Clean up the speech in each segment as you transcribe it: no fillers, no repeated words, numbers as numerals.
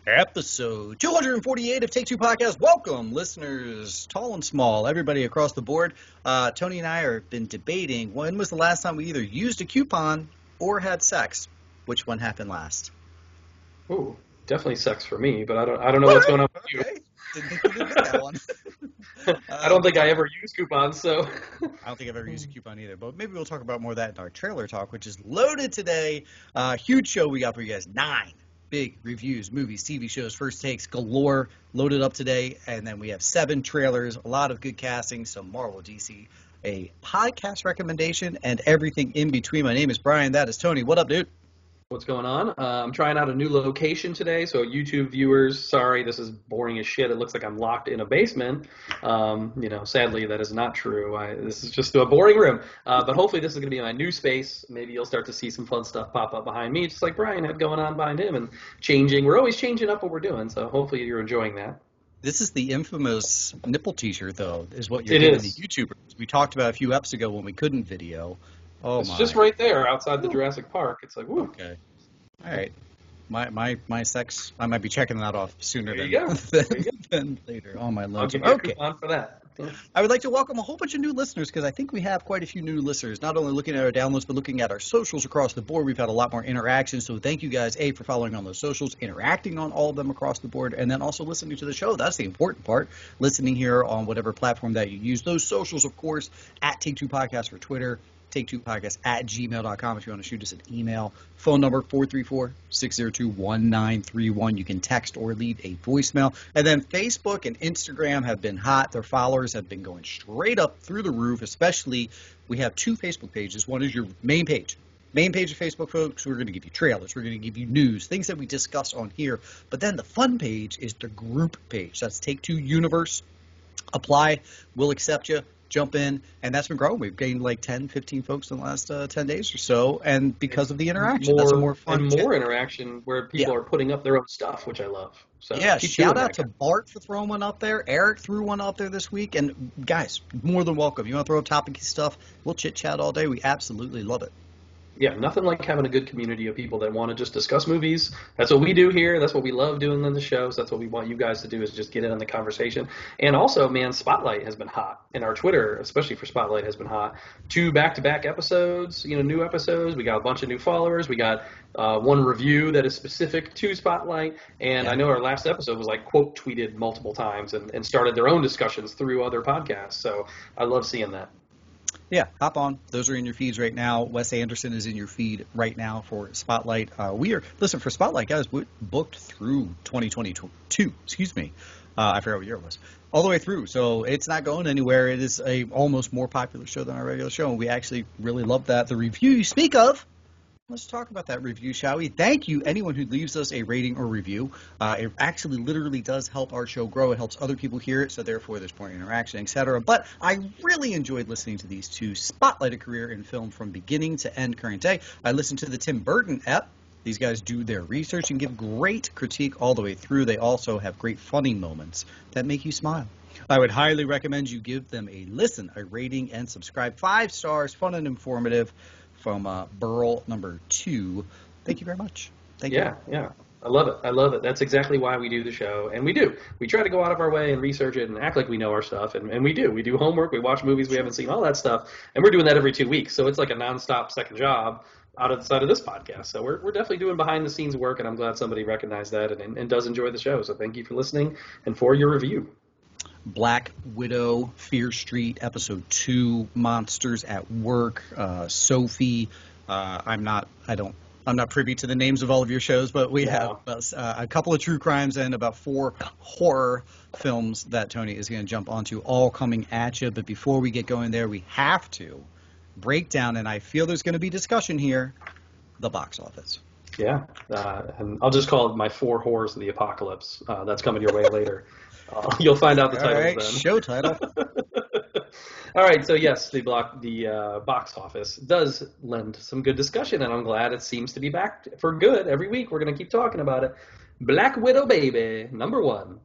Episode 248 of Take Two Podcast. Welcome, listeners, tall and small, everybody across the board. Tony and I have been debating when was the last time we either used a coupon or had sex. Which one happened last? Ooh, definitely sex for me, but I don't know what's going on with you. Okay. Didn't think you did get that one. I don't think I ever use coupons, so. I don't think I've ever used a coupon either, but maybe we'll talk about more of that in our trailer talk, which is loaded today. Huge show we got for you guys. 9 big reviews, movies, TV shows, first takes galore loaded up today. And then we have 7 trailers, a lot of good casting, some Marvel, DC, a podcast recommendation, and everything in between. My name is Brian. That is Tony. What up, dude? What's going on? I'm trying out a new location today, so YouTube viewers, sorry, this is boring as shit. It looks like I'm locked in a basement. Sadly, that is not true. This is just a boring room. But hopefully this is going to be my new space. Maybe you'll start to see some fun stuff pop up behind me, just like Brian had going on behind him and changing. We're always changing up what we're doing, so hopefully you're enjoying that. This is the infamous nipple t-shirt, though, is what you're giving the YouTubers. We talked about a few eps ago when we couldn't video. Oh, it's just right there outside the Jurassic Park. It's like, woo. Okay. All right. My sex, I might be checking that off sooner than later. Oh, my lord. I'll give you a coupon for that. Yeah. I would like to welcome a whole bunch of new listeners because I think we have quite a few new listeners, not only looking at our downloads, but looking at our socials across the board. We've had a lot more interaction, so thank you guys, A, for following on those socials, interacting on all of them across the board, and then also listening to the show. That's the important part, listening here on whatever platform that you use. Those socials, of course, at Take Two Podcast for Twitter, Take2podcast at gmail.com if you want to shoot us an email. Phone number 434-602-1931. You can text or leave a voicemail. And then Facebook and Instagram have been hot. Their followers have been going straight up through the roof, especially we have 2 Facebook pages. One is your main page. Main page of Facebook, folks, we're going to give you trailers. We're going to give you news, things that we discuss on here. But then the fun page is the group page. That's Take Two Universe. Apply. We'll accept you. Jump in, and that's been growing. We've gained like 10, 15 folks in the last 10 days or so, and because of the interaction. That's a more fun and more interaction where people are putting up their own stuff, which I love. So yeah, shout out to Bart for throwing one up there. Eric threw one up there this week, and guys, more than welcome. You want to throw up topic stuff, we'll chit-chat all day. We absolutely love it. Yeah, nothing like having a good community of people that want to just discuss movies. That's what we do here. That's what we love doing in the shows. That's what we want you guys to do is just get in on the conversation. And also, man, Spotlight has been hot. And our Twitter, especially for Spotlight, has been hot. 2 back-to-back episodes, new episodes. We got a bunch of new followers. We got one review that is specific to Spotlight. And I know our last episode was like quote tweeted multiple times and started their own discussions through other podcasts. So I love seeing that. Yeah, hop on. Those are in your feeds right now. Wes Anderson is in your feed right now for Spotlight. Listen, for Spotlight, guys, we booked through 2022. Excuse me. I forgot what year it was. All the way through. So it's not going anywhere. It is a almost more popular show than our regular show, and we actually really love that. The review you speak of, let's talk about that review, shall we? Thank you, anyone who leaves us a rating or review. It actually literally does help our show grow. It helps other people hear it, so therefore there's more interaction, etc. But I really enjoyed listening to these 2 spotlight a career in film from beginning to end current day. I listened to the Tim Burton ep. These guys do their research and give great critique all the way through. They also have great funny moments that make you smile. I would highly recommend you give them a listen, a rating, and subscribe. 5 stars, fun and informative. From Burl number 2. Thank you very much. Thank you. Yeah. I love it. That's exactly why we do the show. And we do. We try to go out of our way and research it and act like we know our stuff. And we do. We do homework. We watch movies we haven't seen, all that stuff. And we're doing that every 2 weeks. So it's like a nonstop second job out of the side of this podcast. So we're definitely doing behind-the-scenes work, and I'm glad somebody recognized that and does enjoy the show. So thank you for listening and for your review. Black Widow, Fear Street, Episode 2, Monsters at Work, Sophie. I'm not privy to the names of all of your shows, but we have a couple of true crimes and about 4 horror films that Tony is going to jump onto, all coming at you. But before we get going there, we have to break down, and I feel there's going to be discussion here, the box office. Yeah, and I'll just call it my 4 horrors of the apocalypse. That's coming your way later. You'll find out the title then. Show title. All right, so yes, the box office does lend some good discussion, and I'm glad it seems to be back for good every week. We're going to keep talking about it. Black Widow, baby, number 1.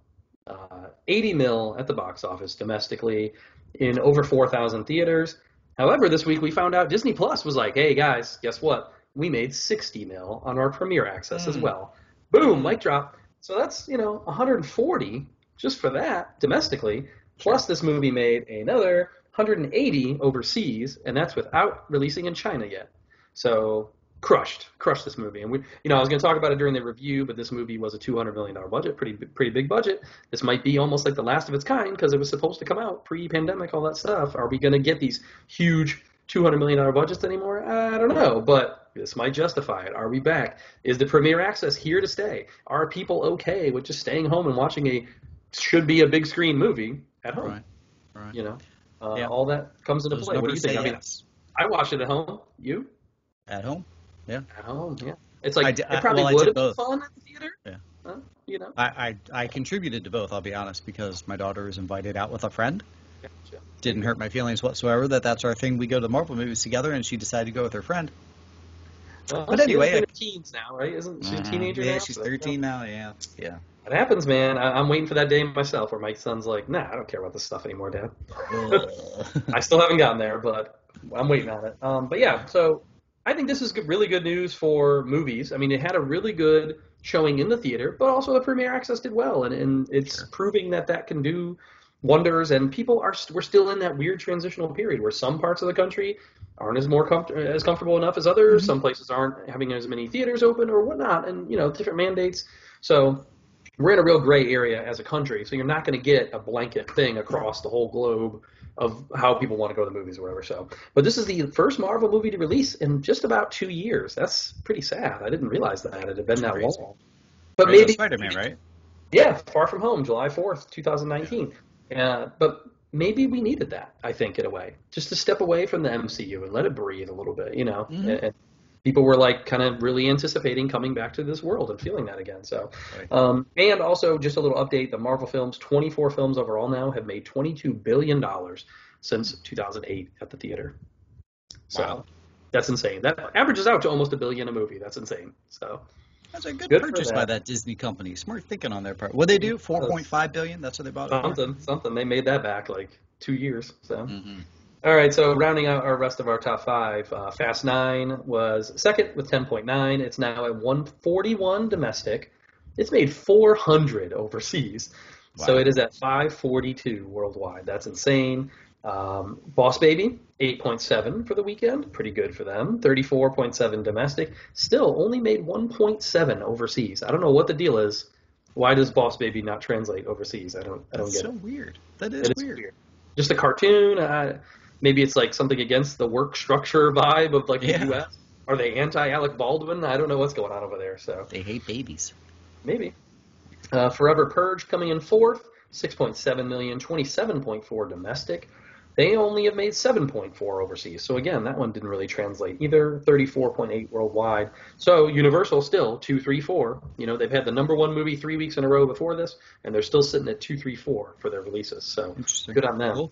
80 mil at the box office domestically in over 4,000 theaters. However, this week we found out Disney Plus was like, hey, guys, guess what? We made 60 mil on our Premiere Access as well. Boom, mic drop. So that's, 140 just for that domestically. Plus this movie made another 180 overseas, and that's without releasing in China yet. So crushed this movie. And I was going to talk about it during the review, but this movie was a $200 million budget, pretty big budget. This might be almost like the last of its kind because it was supposed to come out pre-pandemic, all that stuff. Are we going to get these huge $200 million budgets anymore? I don't know, but this might justify it. Are we back? Is the Premier Access here to stay? Are people okay with just staying home and watching should be a big screen movie at home? Right. All that comes into play. What do you think? Yes. I watched it at home. You? At home? Yeah. At home, yeah. It's like it probably would have been fun at the theater. Yeah. I contributed to both, I'll be honest, because my daughter was invited out with a friend. Gotcha. Didn't hurt my feelings whatsoever that's our thing. We go to Marvel movies together, and she decided to go with her friend. Well, but anyway, she's in her teens now, right? Isn't she a teenager now? Yeah, she's 13 now. Yeah. It happens, man. I'm waiting for that day myself where my son's like, nah, I don't care about this stuff anymore, Dad. I still haven't gotten there, but I'm waiting on it. But yeah, so I think this is really good news for movies. I mean, it had a really good showing in the theater, but also the Premier Access did well, and it's proving that can do wonders. And we're still in that weird transitional period where some parts of the country aren't as comfortable enough as others. Some places aren't having as many theaters open or whatnot, and different mandates. So we're in a real gray area as a country. So you're not going to get a blanket thing across the whole globe of how people want to go to the movies or whatever. So, but this is the first Marvel movie to release in just about 2 years. That's pretty sad. I didn't realize that it had been that long. But maybe Spider-Man, right? Yeah, Far From Home, July 4th, 2019. But maybe we needed that, I think, in a way, just to step away from the MCU and let it breathe a little bit, And people were like kind of really anticipating coming back to this world and feeling that again. So, and also just a little update: the Marvel films, 24 films overall now, have made $22 billion since 2008 at the theater. So that's insane. That averages out to almost $1 billion a movie. That's insane. So. That's a good purchase by that Disney company. Smart thinking on their part. What they do? $4.5 billion. That's what they bought it for. Something. They made that back like 2 years. So, All right. So rounding out our rest of our top five, Fast 9 was second with 10.9. It's now at 141 domestic. It's made 400 overseas. Wow. So it is at 542 worldwide. That's insane. Boss Baby, 8.7 for the weekend. Pretty good for them. 34.7 domestic. Still only made 1.7 overseas. I don't know what the deal is. Why does Boss Baby not translate overseas? I don't get it. That's so weird. That is weird. Just a cartoon. Maybe it's like something against the work structure vibe of like the U.S. Are they anti-Alec Baldwin? I don't know what's going on over there. So they hate babies. Maybe. Forever Purge coming in fourth. 6.7 million. 27.4 domestic. They only have made 7.4 overseas. So again, that one didn't really translate either. 34.8 worldwide. So Universal still 2, 3, 4. They've had the number one movie 3 weeks in a row before this, and they're still sitting at 2, 3, 4 for their releases. So good on them. Cool.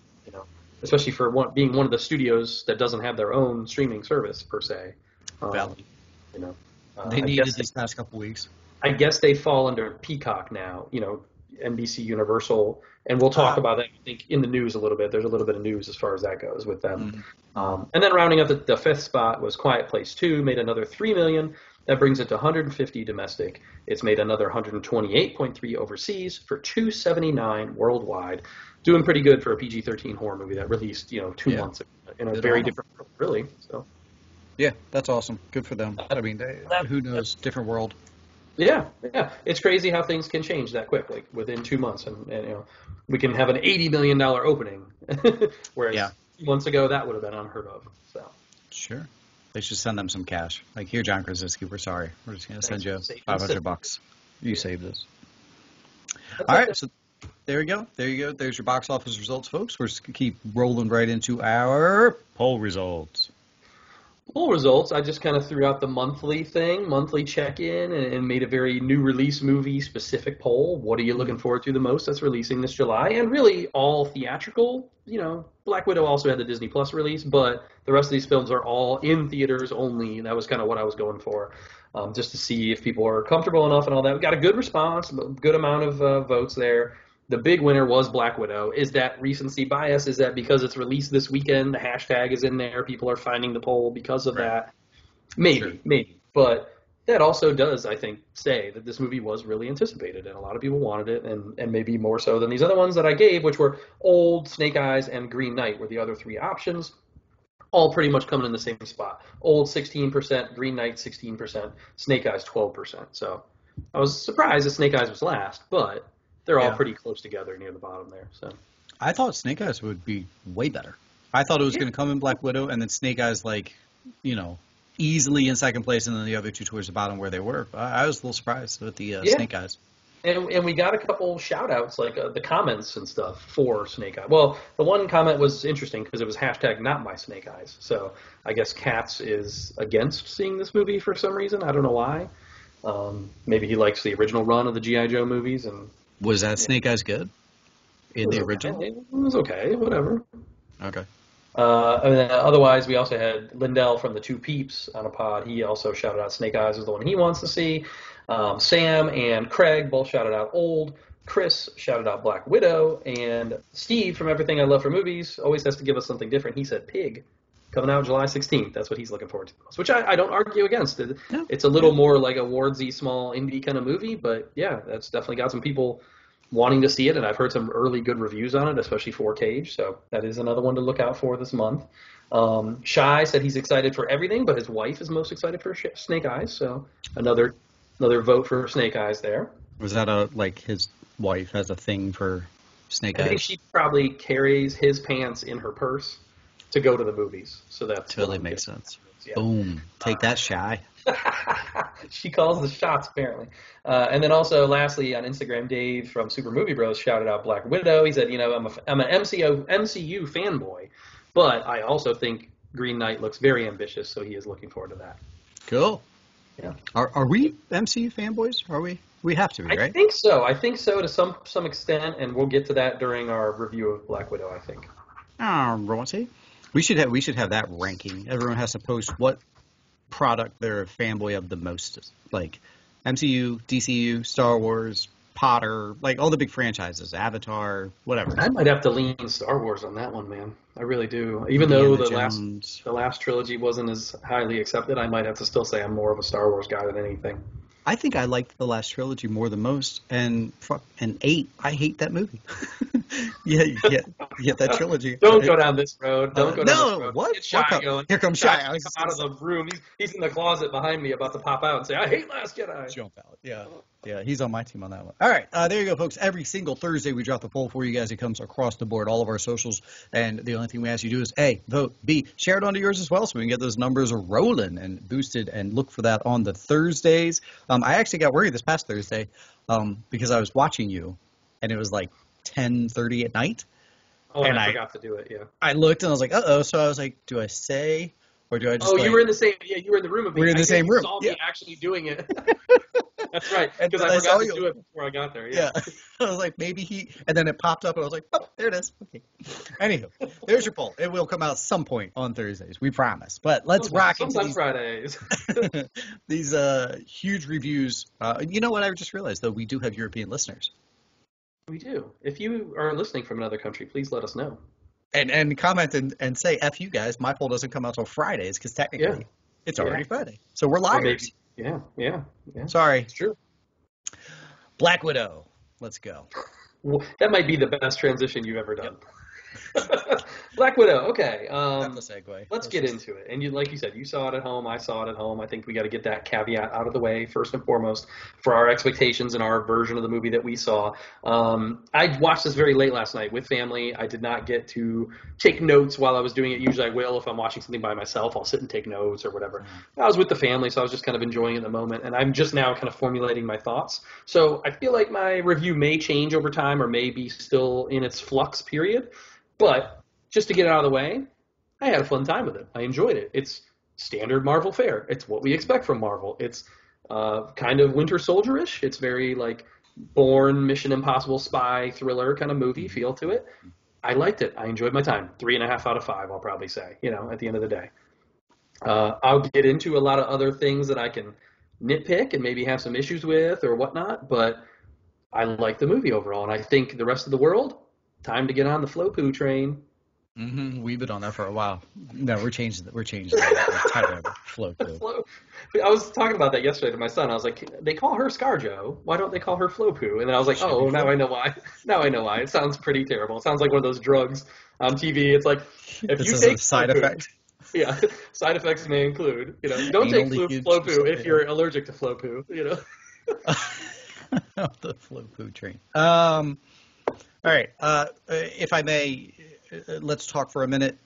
Especially for being one of the studios that doesn't have their own streaming service per se. They needed these past couple weeks. I guess they fall under Peacock now. NBC Universal, and we'll talk about that, I think, in the news a little bit. There's a little bit of news as far as that goes with them. And then rounding up the fifth spot was Quiet Place 2, made another $3 million. That brings it to 150 domestic. It's made another 128.3 overseas for 279 worldwide. Doing pretty good for a PG-13 horror movie that released, 2 months ago in a very different world, really. So. Yeah, that's awesome. Good for them. I mean, who knows? Different world. Yeah. It's crazy how things can change that quick, like within 2 months, and we can have an $80 million opening, whereas 2 months ago that would have been unheard of. So sure, they should send them some cash. Like, here, John Krasinski, we're sorry, we're just going to send you $500. You save this. All right, so there you go. There's your box office results, folks. We're just going to keep rolling right into our poll results. Poll results, I just kind of threw out the monthly check-in, and made a very new release movie specific poll. What are you looking forward to the most that's releasing this July? And really all theatrical. Black Widow also had the Disney Plus release, but the rest of these films are all in theaters only. That was kind of what I was going for, just to see if people are comfortable enough and all that. We got a good response, a good amount of votes there. The big winner was Black Widow. Is that recency bias? Is that because it's released this weekend, the hashtag is in there, people are finding the poll because of that? Maybe. But that also does, I think, say that this movie was really anticipated, and a lot of people wanted it, and maybe more so than these other ones that I gave, which were Old, Snake Eyes, and Green Knight were the other three options, all pretty much coming in the same spot. Old 16%, Green Knight 16%, Snake Eyes 12%. So I was surprised that Snake Eyes was last, but they're all pretty close together near the bottom there. So I thought Snake Eyes would be way better. I thought it was going to come in Black Widow, and then Snake Eyes, easily in second place, and then the other two towards the bottom where they were. I was a little surprised with the Snake Eyes. And we got a couple shout-outs, like the comments and stuff for Snake Eyes. Well, the one comment was interesting because it was hashtag not my Snake Eyes. So I guess Katz is against seeing this movie for some reason. I don't know why. Maybe he likes the original run of the G.I. Joe movies. And was that Snake Eyes good in the original? Okay. It was okay, whatever. Okay. And then otherwise, we also had Lindell from the Two Peeps on a pod. He also shouted out Snake Eyes as the one he wants to see. Sam and Craig both shouted out Old. Chris shouted out Black Widow. And Steve from Everything I Love for Movies always has to give us something different. He said Pig, coming out July 16th. That's what he's looking forward to, which I don't argue against. It's a little more like a awardsy, small indie kind of movie. But, yeah, that's definitely got some people wanting to see it, and I've heard some early good reviews on it, especially for Cage, so that is another one to look out for this month. Shy said he's excited for everything, but his wife is most excited for Snake Eyes, so another vote for Snake Eyes there. Was that his wife has a thing for Snake Eyes? I think she probably carries his pants in her purse to go to the movies, so that totally makes sense. Yeah. Boom. Take that, Shy. She calls the shots, apparently. And then also, lastly, on Instagram, Dave from Super Movie Bros shouted out Black Widow. He said, I'm an MCU fanboy, but I also think Green Knight looks very ambitious, so he is looking forward to that. Cool. Yeah. Are we MCU fanboys? Are we? We have to be, right? I think so. I think so to some extent, and we'll get to that during our review of Black Widow, I think. Righty. We should have that ranking. Everyone has to post what product they're a fanboy of the most, like MCU, DCU, Star Wars, Potter, like all the big franchises, Avatar, whatever. I might have to lean Star Wars on that one, man. I really do. Even though the last trilogy wasn't as highly accepted, I might have to still say I'm more of a Star Wars guy than anything. I think I liked the last trilogy more than most, and 8, I hate that movie. yeah, you get that trilogy. Don't go down this road. Don't go down this road. What? It's Shy going. Here comes Shy. Come out of the room. He's in the closet behind me about to pop out and say, I hate Last Jedi. Jump out. Yeah, he's on my team on that one. All right, there you go, folks. Every single Thursday we drop the poll for you guys. It comes across the board, all of our socials, and the only thing we ask you to do is A, vote, B, share it onto yours as well so we can get those numbers rolling and boosted, and look for that on the Thursdays. I actually got worried this past Thursday because I was watching you, and it was like 10:30 at night. Oh, and I forgot to do it, yeah. I looked, and I was like, uh-oh, so I was like, do I say, or do I just you were in the same, you were in the room with me. We were in the same room. You saw me actually doing it. That's right, because I forgot to do it before I got there, yeah. I was like, maybe and then it popped up, and I was like, oh, there it is. Okay. Anywho, there's your poll. It will come out some point on Thursdays, we promise. But let's rock into these Fridays. these huge reviews. You know what I just realized, though? We do have European listeners. We do. If you are listening from another country, please let us know. And comment and say, F you guys, my poll doesn't come out until Fridays, because technically it's already Friday. So we're liars. Yeah. Sorry. It's true. Black Widow. Let's go. Well, that might be the best transition you've ever done. Black Widow. Okay. That's the segue. Let's get into it. And like you said, you saw it at home. I saw it at home. I think we got to get that caveat out of the way first and foremost for our expectations and our version of the movie that we saw. I watched this very late last night with family. I did not get to take notes while I was doing it. Usually I will. If I'm watching something by myself, I'll sit and take notes or whatever. I was with the family, so I was just kind of enjoying it in the moment. And I'm just now kind of formulating my thoughts. So I feel like my review may change over time or may be still in its flux period. But just to get it out of the way, I had a fun time with it. I enjoyed it. It's standard Marvel fare. It's what we expect from Marvel. It's kind of Winter Soldier-ish. It's very like Bourne, Mission Impossible spy thriller kind of movie feel to it. I liked it. I enjoyed my time. 3.5 out of 5, I'll probably say, at the end of the day. I'll get into a lot of other things that I can nitpick and maybe have some issues with or whatnot, but I like the movie overall. And I think the rest of the world, time to get on the FloPu train. We've been on that for a while. No, we're changing the title of it. FloPu. I was talking about that yesterday to my son. I was like, they call her ScarJo. Why don't they call her FloPu? And then I was like, oh, now I know why. Now I know why. It sounds pretty terrible. It sounds like one of those drugs on TV. It's like, if This you is take a side FloPu, effect. yeah, side effects may include, don't take Anal leakage, FloPu if you're allergic to FloPu. The FloPu train. All right. If I may, let's talk for a minute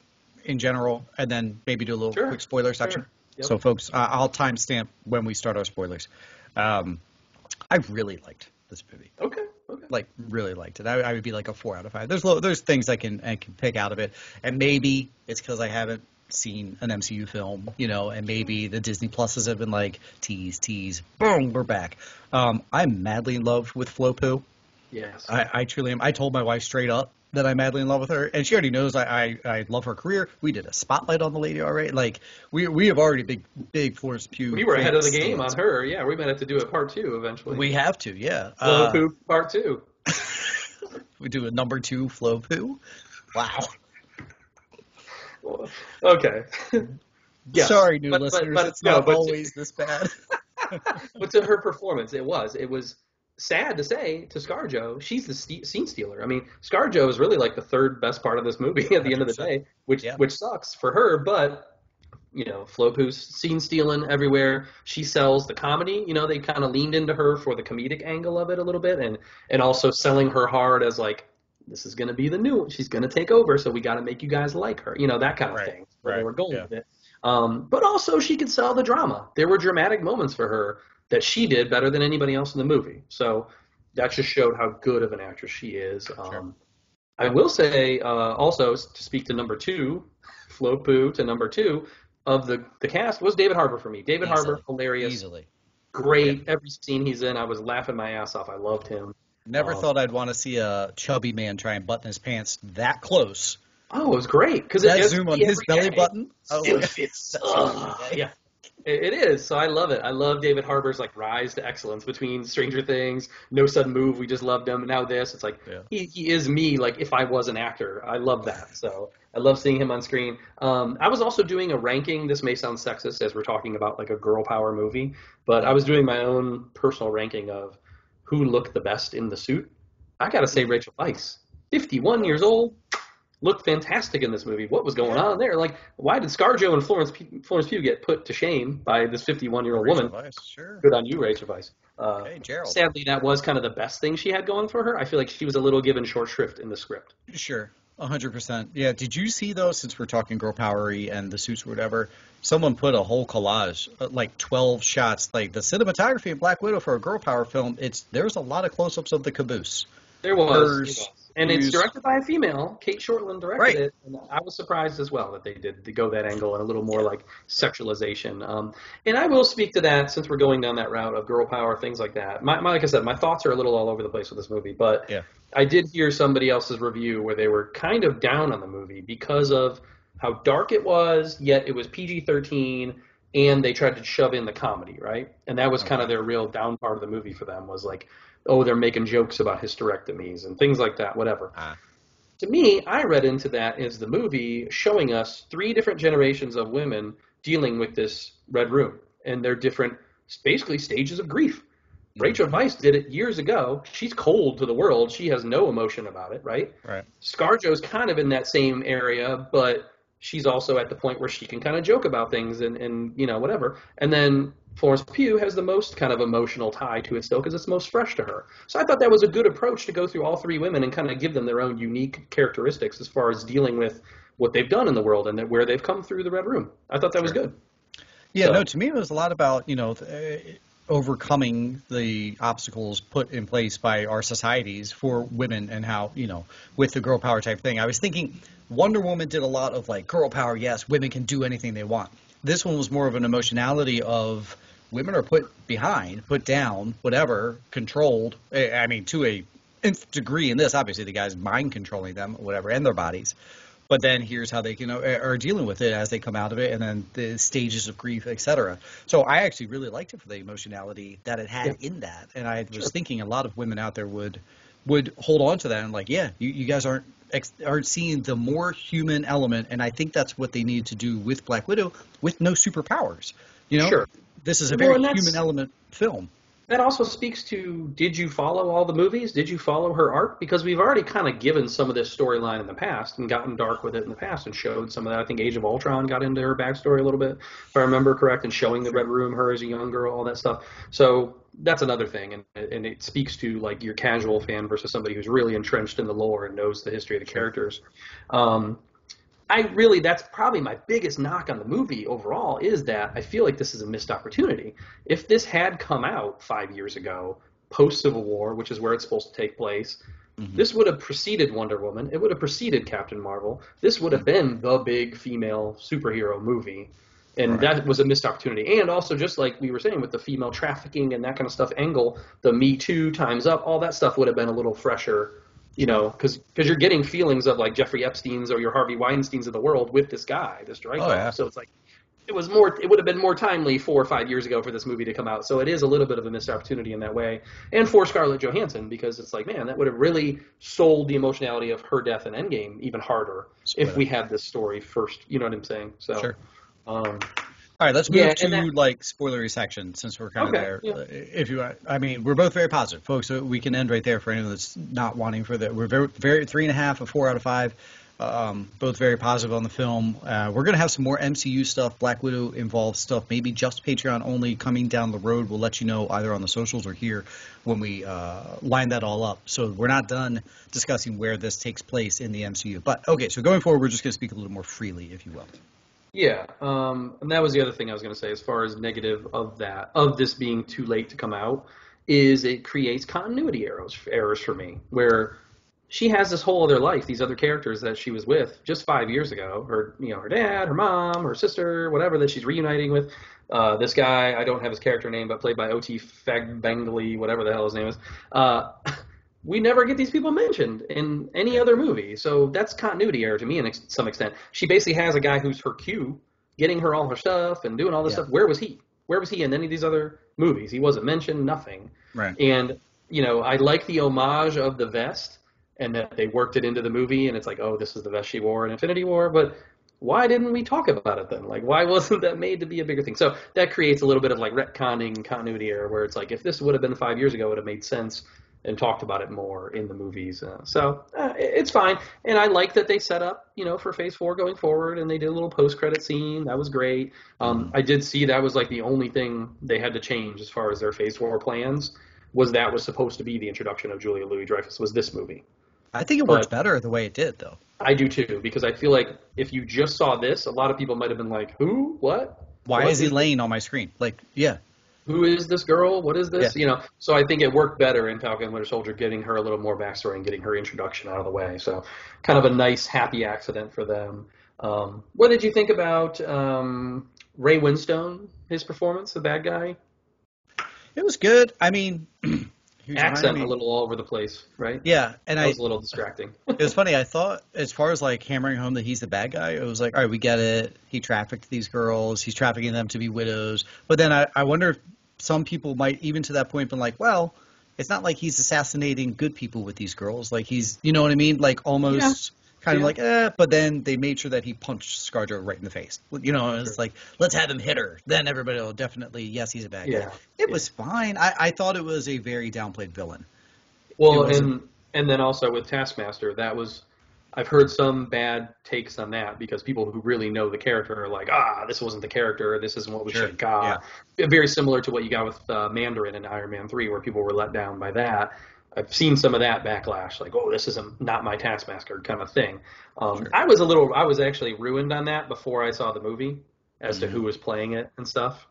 in general, and then maybe do a little quick spoiler section. Sure. Yep. So, folks, I'll timestamp when we start our spoilers. I really liked this movie. Okay. Like, really liked it. I would be like a 4 out of 5. There's things I can pick out of it, and maybe it's because I haven't seen an MCU film, and maybe the Disney Pluses have been like, tease, boom, we're back. I'm madly in love with FloPu. Yes. I truly am. I told my wife straight up that I'm madly in love with her, and she already knows I love her career. We did a spotlight on the lady already. Like, we have already big Florence Pugh. We were ahead of the game on her. Yeah, we might have to do a part 2 eventually. We have to, yeah. FloPu part 2. We do a number 2 FloPu. Wow. Okay. Yeah. Sorry, new listeners. But it's not always this bad. But to her performance, it was sad to say to ScarJo, she's the scene stealer. I mean, ScarJo is really like the third best part of this movie at the end of the day, which sucks for her. But FloPu's scene stealing everywhere. She sells the comedy. They kind of leaned into her for the comedic angle of it a little bit, and also selling her hard as like, this is going to be the new one. She's going to take over, so we got to make you guys like her. That kind of thing. Where they were going with it. But also she could sell the drama. There were dramatic moments for her that she did better than anybody else in the movie. So that just showed how good of an actress she is. Sure. I will say also, to speak to number 2, FloPu to number 2 of the cast was David Harbour for me. David Harbour, hilarious. Easily. Great. Yeah. Every scene he's in, I was laughing my ass off. I loved him. Never thought I'd want to see a chubby man try and button his pants that close. Oh, it was great. Because that zoom on his belly button? It fits. Yeah. It is. So I love it. I love David Harbour's like rise to excellence between Stranger Things, No Sudden Move, we just loved him, and now this. It's like he is me, like if I was an actor. I love that. So I love seeing him on screen. I was also doing a ranking. This may sound sexist as we're talking about like a girl power movie, but I was doing my own personal ranking of who looked the best in the suit. I got to say Rachel Weisz, 51 years old. Looked fantastic in this movie. What was going on there? Like, why did ScarJo and Florence Pugh get put to shame by this 51-year-old woman? Weisz, sure. Good on you, Rachel Weisz. Okay, Gerald. Sadly, that was kind of the best thing she had going for her. I feel like she was a little given short shrift in the script. Sure, 100%. Yeah, did you see, though, since we're talking girl power-y and the suits or whatever, someone put a whole collage, like 12 shots, like the cinematography in Black Widow for a girl power film, there's a lot of close-ups of the caboose. There was. And it's directed by a female. Kate Shortland directed it. And I was surprised as well that they did to go that angle and a little more like sexualization. And I will speak to that since we're going down that route of girl power, things like that. Like I said, my thoughts are a little all over the place with this movie. But I did hear somebody else's review where they were kind of down on the movie because of how dark it was, yet it was PG-13, and they tried to shove in the comedy, right? And that was kind of their real down part of the movie for them was like, oh, they're making jokes about hysterectomies and things like that, whatever. To me, I read into that as the movie showing us 3 different generations of women dealing with this red room and their different, basically, stages of grief. Rachel Weisz did it years ago. She's cold to the world. She has no emotion about it, right? Right. ScarJo's kind of in that same area, but she's also at the point where she can kind of joke about things and whatever. And then Florence Pugh has the most kind of emotional tie to it still because it's most fresh to her. So I thought that was a good approach to go through all 3 women and kind of give them their own unique characteristics as far as dealing with what they've done in the world and where they've come through the Red Room. I thought that was good. Yeah, no, to me it was a lot about, overcoming the obstacles put in place by our societies for women and how, with the girl power type thing. I was thinking Wonder Woman did a lot of like girl power, yes, women can do anything they want. This one was more of an emotionality of women are put behind, put down, whatever, controlled. I mean, to a nth degree in this, obviously the guy's mind controlling them, whatever, and their bodies. But then here's how they are dealing with it as they come out of it, and then the stages of grief, etc. So I actually really liked it for the emotionality that it had in that. And I was thinking a lot of women out there would would hold on to that and like, yeah, you guys aren't seeing the more human element, and I think that's what they needed to do with Black Widow with no superpowers. Sure. This is a very human element film. That also speaks to, did you follow all the movies? Did you follow her arc? Because we've already kind of given some of this storyline in the past and gotten dark with it in the past and showed some of that. I think Age of Ultron got into her backstory a little bit, if I remember correct, and showing the Red Room, her as a young girl, all that stuff. So that's another thing, and it speaks to like your casual fan versus somebody who's really entrenched in the lore and knows the history of the characters. That's probably my biggest knock on the movie overall, is that I feel like this is a missed opportunity. If this had come out 5 years ago, post-Civil War, which is where it's supposed to take place, this would have preceded Wonder Woman. It would have preceded Captain Marvel. This would have been the big female superhero movie. And that was a missed opportunity. And also, just like we were saying with the female trafficking and that kind of stuff angle, the Me Too, Time's Up, all that stuff would have been a little fresher. Because you're getting feelings of like Jeffrey Epstein's or your Harvey Weinstein's of the world with this guy, this Dreykov. Oh, yeah. So it's like it would have been more timely 4 or 5 years ago for this movie to come out. So it is a little bit of a missed opportunity in that way. And for Scarlett Johansson, because it's like, man, that would have really sold the emotionality of her death in Endgame even harder if we had this story first. You know what I'm saying? So, sure. All right, let's move to like spoilery section since we're kind of there. Yeah. If you, I mean, we're both very positive, folks. So we can end right there for anyone that's not wanting for that. We're very 3.5, a 4 out of 5. Both very positive on the film. We're going to have some more MCU stuff, Black Widow involved stuff, maybe just Patreon only coming down the road. We'll let you know either on the socials or here when we line that all up. So we're not done discussing where this takes place in the MCU. But, okay, so going forward, we're just going to speak a little more freely, if you will. Yeah, and that was the other thing I was going to say as far as negative of this being too late to come out, is it creates continuity errors for me, where she has this whole other life, these other characters that she was with just 5 years ago, her dad, her mom, her sister, whatever, that she's reuniting with. This guy, I don't have his character name, but played by O.T. Fagbengley, whatever the hell his name is. We never get these people mentioned in any other movie. So that's continuity error to me to some extent. She basically has a guy who's her Q, getting her all her stuff and doing all this stuff. Where was he? Where was he in any of these other movies? He wasn't mentioned, nothing. Right. And, I like the homage of the vest and that they worked it into the movie. And it's like, oh, this is the vest she wore in Infinity War. But why didn't we talk about it then? Like, why wasn't that made to be a bigger thing? So that creates a little bit of like retconning continuity error where it's like, if this would have been 5 years ago, it would have made sense and talked about it more in the movies. So it's fine. And I like that they set up, for Phase 4 going forward, and they did a little post-credit scene. That was great. I did see that was like the only thing they had to change as far as their Phase 4 plans, was supposed to be the introduction of Julia Louis-Dreyfus, was this movie. I think it works better the way it did, though. I do, too, because I feel like if you just saw this, a lot of people might have been like, who? What? Why is he laying on my screen? Like, yeah. Who is this girl? What is this? Yeah. So I think it worked better in Falcon and Winter Soldier, getting her a little more backstory and getting her introduction out of the way. So kind of a nice, happy accident for them. What did you think about Ray Winstone, his performance, the bad guy? It was good. I mean, accent a little all over the place, right? Yeah, and that was a little distracting. It was funny. I thought, as far as like hammering home that he's the bad guy, it was like, all right, we get it. He trafficked these girls. He's trafficking them to be widows. But then I wonder if some people might, even to that point, been like, well, it's not like he's assassinating good people with these girls. Like he's, you know what I mean? Like almost kind of like, but then they made sure that he punched ScarJo right in the face. It's like, let's have him hit her. Then everybody will definitely, yes, he's a bad guy. It was fine. I thought it was a very downplayed villain. Well, and then also with Taskmaster, I've heard some bad takes on that because people who really know the character are like, this wasn't the character, this isn't what we should have got. Yeah. Very similar to what you got with Mandarin in Iron Man 3, where people were let down by that. I've seen some of that backlash, like, this is not my Taskmaster kind of thing. I was actually ruined on that before I saw the movie as to who was playing it and stuff.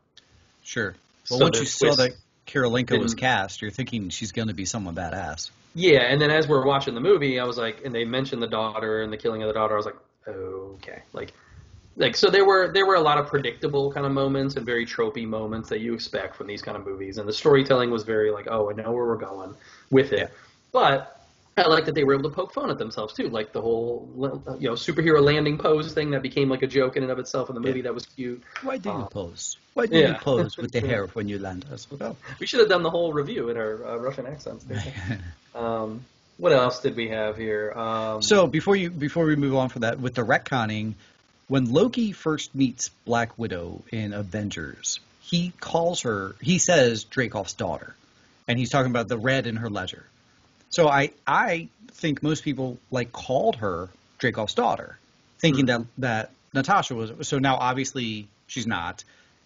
Sure. Well, once you saw that Karolinko was cast, you're thinking she's going to be someone badass. Yeah, and then as we're watching the movie, I was like, and they mentioned the daughter and the killing of the daughter, I was like, okay. Like so there were a lot of predictable kind of moments and very tropey moments that you expect from these kind of movies. And the storytelling was very like, I know where we're going with it. Yeah. But I like that they were able to poke fun at themselves too, like the whole superhero landing pose thing that became like a joke in and of itself in the movie. That was cute. Why do you pose? Why do you pose with the hair when you land? We should have done the whole review in our Russian accents. What else did we have here? So before we move on from that, with the retconning, when Loki first meets Black Widow in Avengers, he says Dreykov's daughter, and he's talking about the red in her ledger. So I think most people called her Dreykov's daughter, thinking that Natasha was. So now obviously she's not,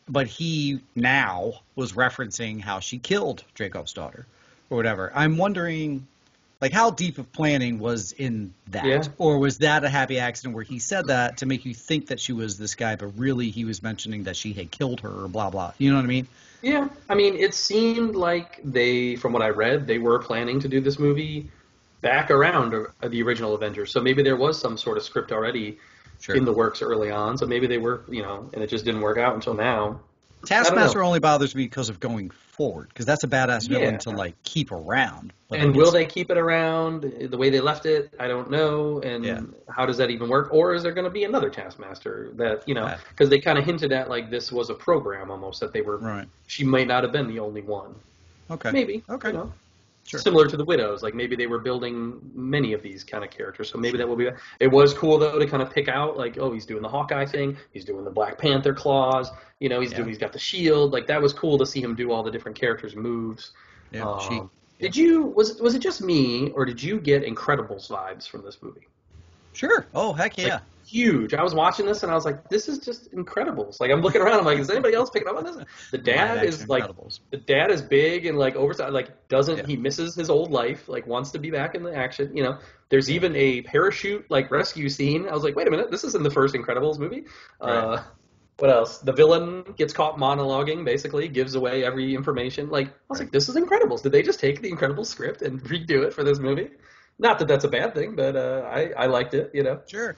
but he now was referencing how she killed Dreykov's daughter or whatever. I'm wondering, how deep of planning was in that? Yeah. Or was that a happy accident where he said that to make you think that she was this guy, but really he was mentioning that she had killed her or blah, blah. You know what I mean? Yeah. I mean, it seemed like from what I read, they were planning to do this movie back around the original Avengers. So maybe there was some sort of script already in the works early on. So maybe they were, and it just didn't work out until now. Taskmaster only bothers me because of going forward, because that's a badass villain to keep around. And will they keep it around the way they left it? I don't know. And how does that even work? Or is there going to be another Taskmaster that because they kind of hinted at this was a program almost that they were. Right. She might not have been the only one. Okay. Maybe. Okay. Sure. Similar to the Widows, maybe they were building many of these kind of characters, so maybe that will be. It was cool though to kind of pick out he's doing the Hawkeye thing, he's doing the Black Panther claws, he's got the shield, that was cool to see him do all the different characters' moves. Yeah. Was it just me or did you get Incredibles vibes from this movie? Sure. Oh heck yeah. Huge. I was watching this and I was like, this is just Incredibles. I'm looking around. I'm like, is anybody else picking up on this? The dad is the dad is big and oversized. He misses his old life. Wants to be back in the action. There's even a parachute rescue scene. I was like, wait a minute, this is in the first Incredibles movie. Right. What else? The villain gets caught monologuing, basically gives away every information. I was like, this is Incredibles. Did they just take the Incredibles script and redo it for this movie? Not that that's a bad thing, but I liked it. Sure.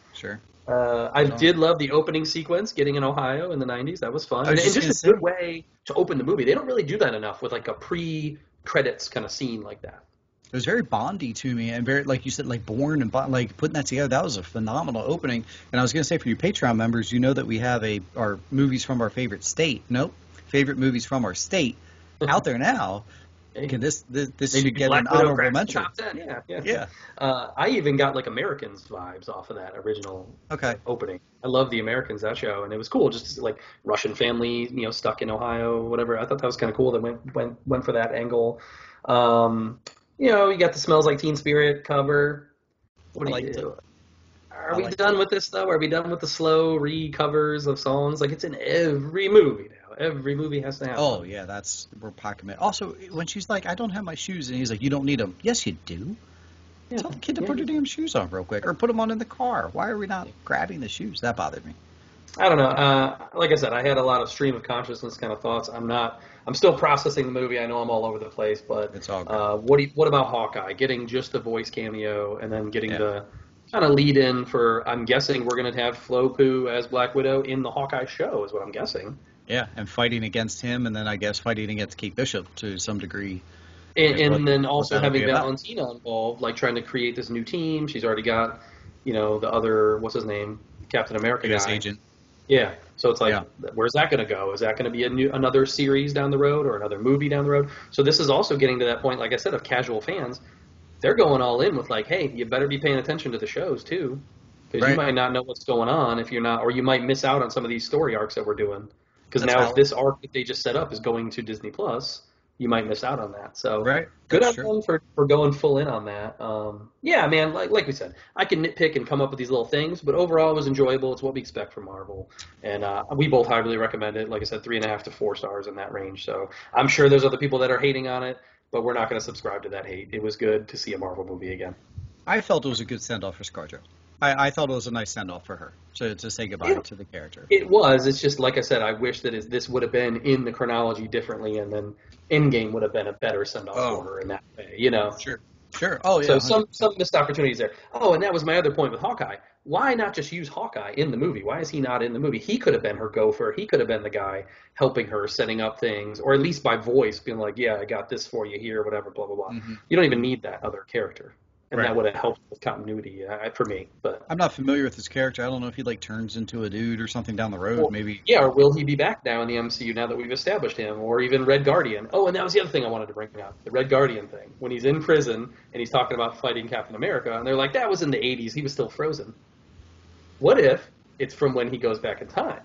I did love the opening sequence, getting in Ohio in the 90s. That was fun. And just a good way to open the movie. They don't really do that enough with a pre-credits kind of scene like that. It was very Bondy to me, and very, like you said, Bourne and putting that together. That was a phenomenal opening. And I was going to say, for you Patreon members, that we have our movies from our favorite state. Favorite movies from our state out there now. Can this should get an honorable mention? Top 10, yeah. I even got Americans vibes off of that original opening. I love the Americans, that show, and it was cool. Just Russian family, stuck in Ohio, whatever. I thought that was kind of cool. That went for that angle. You got the Smells Like Teen Spirit cover. What do you do? Are we done with this though? Are we done with the slow recovers of songs? It's in every movie now. Every movie has to have. Oh yeah, we're pocket. Also, when she's like, "I don't have my shoes," and he's like, "You don't need them." Yes, you do. Yeah, tell the kid to put her damn shoes on real quick, or put them on in the car. Why are we not grabbing the shoes? That bothered me. I don't know. Like I said, I had a lot of stream of consciousness kind of thoughts. I'm still processing the movie. I know I'm all over the place, but it's all good. What about Hawkeye? Getting just the voice cameo and then getting the kind of lead in for. I'm guessing we're going to have FloPu as Black Widow in the Hawkeye show, is what I'm guessing. Yeah, and fighting against him, and then I guess fighting against Kate Bishop to some degree. And then also having Valentina involved, trying to create this new team. She's already got, the other, what's his name, Captain America US guy. agent. Yeah, so it's where's that going to go? Is that going to be another series down the road or another movie down the road? So this is also getting to that point, like I said, of casual fans. They're going all in with hey, you better be paying attention to the shows too, because you might not know what's going on if you're not, or you might miss out on some of these story arcs that we're doing. Because now if this arc that they just set up is going to Disney Plus, you might miss out on that. So good on them for going full in on that. Yeah, man, like we said, I can nitpick and come up with these little things, but overall it was enjoyable. It's what we expect from Marvel. And we both highly recommend it. Like I said, 3.5 to 4 stars in that range. So I'm sure there's other people that are hating on it, but we're not going to subscribe to that hate. It was good to see a Marvel movie again. I felt it was a good send-off for ScarJo. I thought it was a nice send-off for her to say goodbye to the character. It was. It's just, like I said, I wish that this would have been in the chronology differently, and then Endgame would have been a better send-off for her in that way, Sure. Oh, yeah. So some missed opportunities there. Oh, and that was my other point with Hawkeye. Why not just use Hawkeye in the movie? Why is he not in the movie? He could have been her gopher. He could have been the guy helping her, setting up things, or at least by voice being like, yeah, I got this for you here, whatever, blah, blah, blah. Mm-hmm. You don't even need that other character. and Right. that would have helped with continuity for me. But I'm not familiar with his character. I don't know if he like turns into a dude or something down the road. well, Maybe. yeah, or will he be back now in the MCU now that we've established him, or even Red Guardian? Oh, and that was the other thing I wanted to bring up, the Red Guardian thing. When he's in prison and he's talking about fighting Captain America, and they're like, that was in the 80s, he was still frozen. What if it's from when he goes back in time?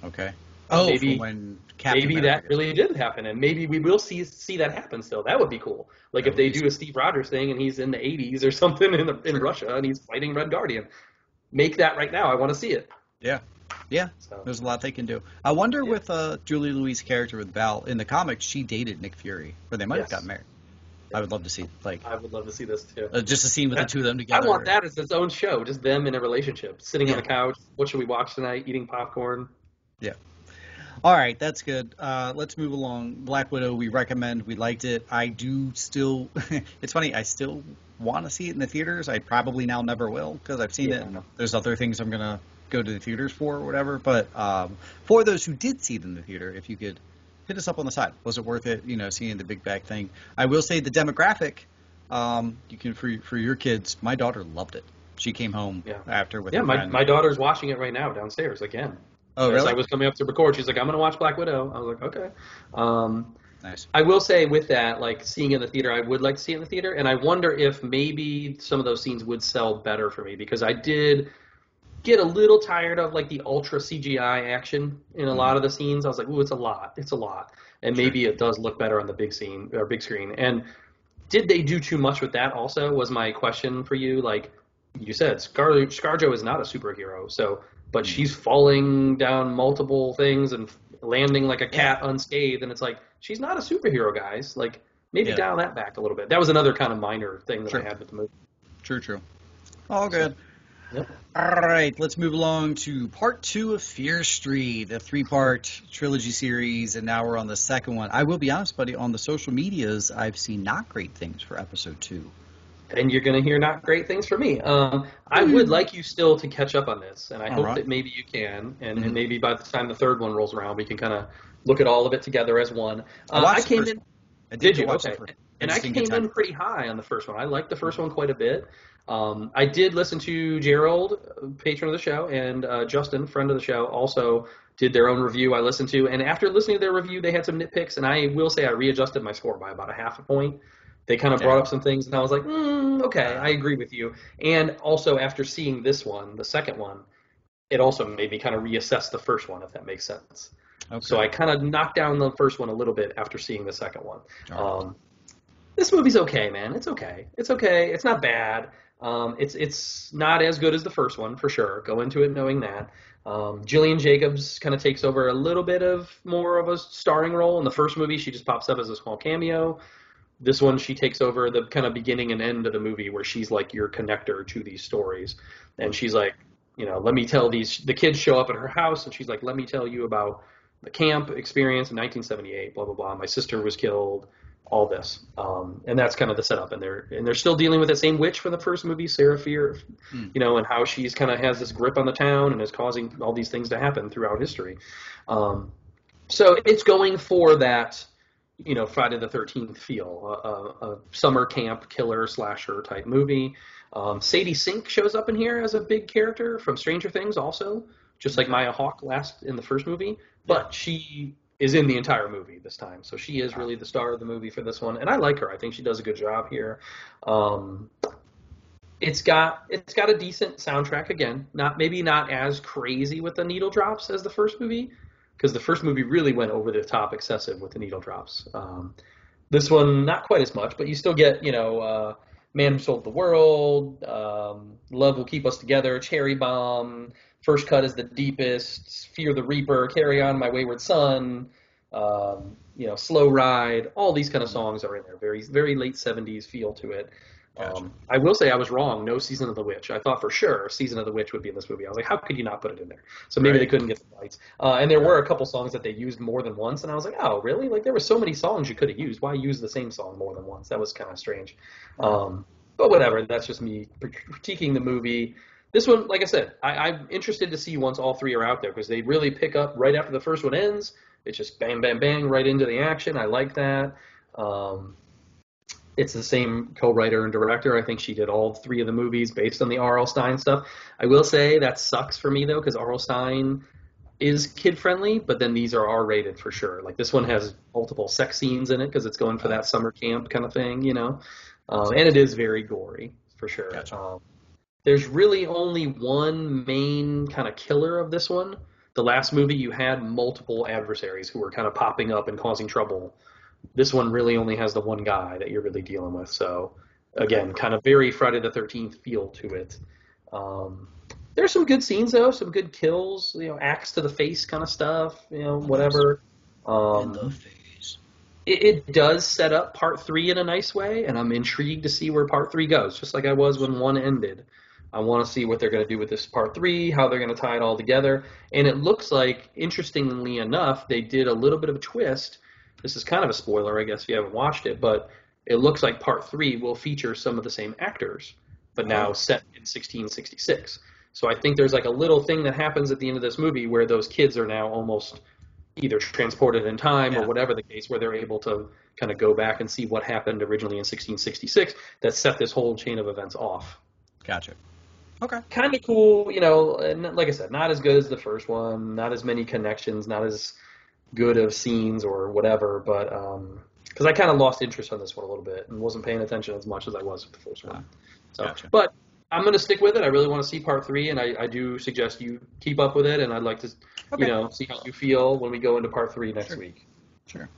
Okay. Oh, from Maybe when Captain maybe America that gets. really did happen, and maybe we will see that happen still. That would be cool. Like That if would they be do a Steve Rogers thing and he's in the 80s or something in sure. Russia and he's fighting Red Guardian. Make that right now. I want to see it. Yeah. Yeah. So There's a lot they can do. I wonder yeah, with Julie Louise' character with Val in the comics, she dated Nick Fury, or they might have gotten yes, married. I yeah. would love to see like I would love to see this too. just a scene with the two of them I want together. that as its own show, just them in a relationship, sitting on Yeah. the couch. What should we watch tonight? Eating popcorn. Yeah. All right, that's good. Let's move along. Black Widow, we recommend. We liked it. I do still. It's funny. I still want to see it in the theaters. I probably now never will because I've seen it, Yeah, and there's other things I'm gonna go to the theaters for or whatever. But for those who did see it in the theater, if you could hit us up on the side, was it worth it? Seeing the big bag thing. I will say the demographic. You can for your kids. My daughter loved it. She came home yeah, after with yeah. her friend. My daughter's watching it right now downstairs again. Oh, As I really? was coming up to record, she's like, "I'm gonna watch Black Widow." I was like, "Okay." Nice. I will say with that, like seeing it in the theater, I would like to see it in the theater, and I wonder if maybe some of those scenes would sell better for me because I did get a little tired of like the ultra CGI action in a Hmm. lot of the scenes. I was like, "Ooh, it's a lot," and Sure. maybe it does look better on the big scene or big screen. And did they do too much with that? Also, was my question for you. Like you said, ScarJo is not a superhero, so but Hmm. she's falling down multiple things and landing like a Yeah. cat unscathed, and it's like she's not a superhero, guys. Like maybe Yeah. dial that back a little bit. That was another kind of minor thing that I Sure. had with the movie. True. True. All So, good. yep. All right, let's move along to part 2 of Fear Street, a 3-part trilogy series, and now we're on the second one. I will be honest, buddy, on the social medias, I've seen not great things for episode 2. And you're going to hear not great things from me. I would Mm. like you still to catch up on this, and I All hope right. that maybe you can, and Mm-hmm. maybe by the time the third one rolls around, we can kind of look at all of it together as one. I I watched the came first in. one. I did Did go you? watch the Okay. first one. I And I just didn't get came time. in pretty high on the first one. I liked the first one quite a bit. I did listen to Gerald, patron of the show, and Justin, friend of the show, also did their own review I listened to. And after listening to their review, they had some nitpicks, and I will say I readjusted my score by about a half a point. They kind of brought Yeah. up some things, and I was like, okay, I Uh, agree with you. And also, after seeing this one, the second one, it also made me kind of reassess the first one, if that makes sense. So okay. I kind of knocked down the first one a little bit after seeing the second one. All right. Um, this movie's okay, man. It's okay. It's okay. It's not bad. It's not as good as the first one for sure. Go into it knowing that. Jillian Jacobs kind of takes over a little bit of more of a starring role. In the first movie, she just pops up as a small cameo. This one, she takes over the kind of beginning and end of the movie where she's like your connector to these stories. And she's like, let me tell these, the kids show up at her house and she's like, let me tell you about the camp experience in 1978, blah, blah, blah. My sister was killed, all this. And that's kind of the setup. And they're still dealing with the same witch from the first movie, Sarah Fear, Mm. and how she's kind of has this grip on the town and is causing all these things to happen throughout history. So it's going for that, Friday the 13th feel, a summer camp killer slasher type movie. Sadie Sink shows up in here as a big character from Stranger Things also, just like Okay. Maya Hawke last in the first movie, Yeah. but she is in the entire movie this time. So she is Wow. really the star of the movie for this one, and I like her. I think she does a good job here. Um, it's got a decent soundtrack again. Maybe not as crazy with the needle drops as the first movie, because the first movie really went over the top excessive with the needle drops. This one not quite as much, but you still get Man Who Sold the World, Love Will Keep Us Together, Cherry Bomb, First Cut is the Deepest, Fear the Reaper, Carry On My Wayward Son, Slow Ride. All these kind of Mm. songs are in there. Very very late '70s feel to it. Gotcha. I will say I was wrong. No Season of the Witch. I thought for sure Season of the Witch would be in this movie. I was like, how could you not put it in there? So maybe they Right. couldn't get the rights. And there were a couple songs that they used more than once, and I was like, oh, really? Like there were so many songs you could have used. Why use the same song more than once? That was kind of strange. But whatever. That's just me critiquing the movie. This one, like I said, I'm interested to see once all three are out there because they really pick up right after the first one ends. It's just bang, bang, bang right into the action. I like that. It's the same co-writer and director. I think she did all 3 of the movies based on the R.L. Stine stuff. I will say that sucks for me, though, because R.L. Stine is kid-friendly, but then these are R-rated for sure. Like, this one has multiple sex scenes in it because it's going for that summer camp kind of thing, you know? And it is very gory, for sure. Gotcha. There's really only one main kind of killer of this one. The last movie, you had multiple adversaries who were kind of popping up and causing trouble. This one really only has the one guy that you're really dealing with. So, again, kind of very Friday the 13th feel to it. There's some good scenes, though, some good kills, you know, axe to the face kind of stuff, you know, whatever. In the face. It does set up part 3 in a nice way, and I'm intrigued to see where part 3 goes, just like I was when 1 ended. I want to see what they're going to do with this part 3, how they're going to tie it all together. And it looks like, interestingly enough, they did a little bit of a twist. This is kind of a spoiler, I guess, if you haven't watched it, but it looks like part 3 will feature some of the same actors, but now set in 1666. So I think there's like a little thing that happens at the end of this movie where those kids are now almost either transported in time or whatever the case, where they're able to kind of go back and see what happened originally in 1666 that set this whole chain of events off. Gotcha. Okay. Kind of cool, you know, and like I said, not as good as the first one, not as many connections, not as good of scenes or whatever, but because I kind of lost interest on this one a little bit and wasn't paying attention as much as I was with the first one. So, Gotcha. But I'm going to stick with it. I really want to see part 3, and I do suggest you keep up with it, and I'd like to, you know, see how you feel when we go into part 3 next week. Sure.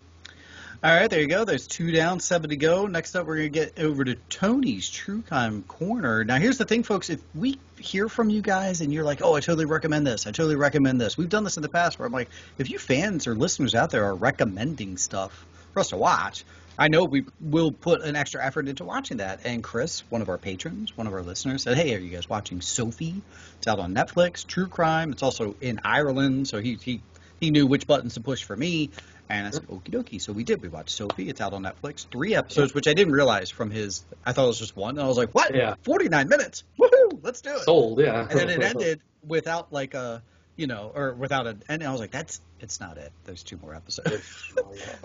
All right, there you go. There's 2 down, 7 to go. Next up, we're going to get over to Tony's True Crime Corner. Now, here's the thing, folks. If we hear from you guys and you're like, oh, I totally recommend this. I totally recommend this. We've done this in the past where I'm like, if you fans or listeners out there are recommending stuff for us to watch, I know we will put an extra effort into watching that. And Chris, one of our patrons, one of our listeners, said, hey, are you guys watching Sophie? It's out on Netflix. True Crime. It's also in Ireland, so he knew which buttons to push for me. And I said, okie dokie. So we did. We watched Sophie. It's out on Netflix. 3 episodes, which I didn't realize from his. I thought it was just 1. And I was like, what? Yeah. 49 minutes. Woohoo! Let's do it. Sold, yeah. And then it ended without like a, you know, or without an. And I was like, it's not it. There's 2 more episodes.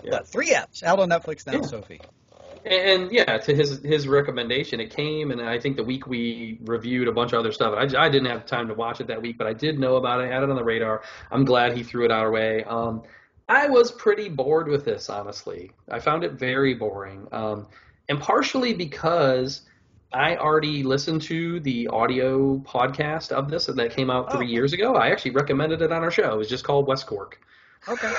But 3 eps out on Netflix now, Sophie. And yeah, to his recommendation, it came, and I think the week we reviewed a bunch of other stuff. I didn't have time to watch it that week, but I did know about it. I had it on the radar. I'm glad he threw it our way. I was pretty bored with this, honestly. I found it very boring, and partially because I already listened to the audio podcast of this that came out 3 years ago. I actually recommended it on our show. It was just called West Cork. Okay.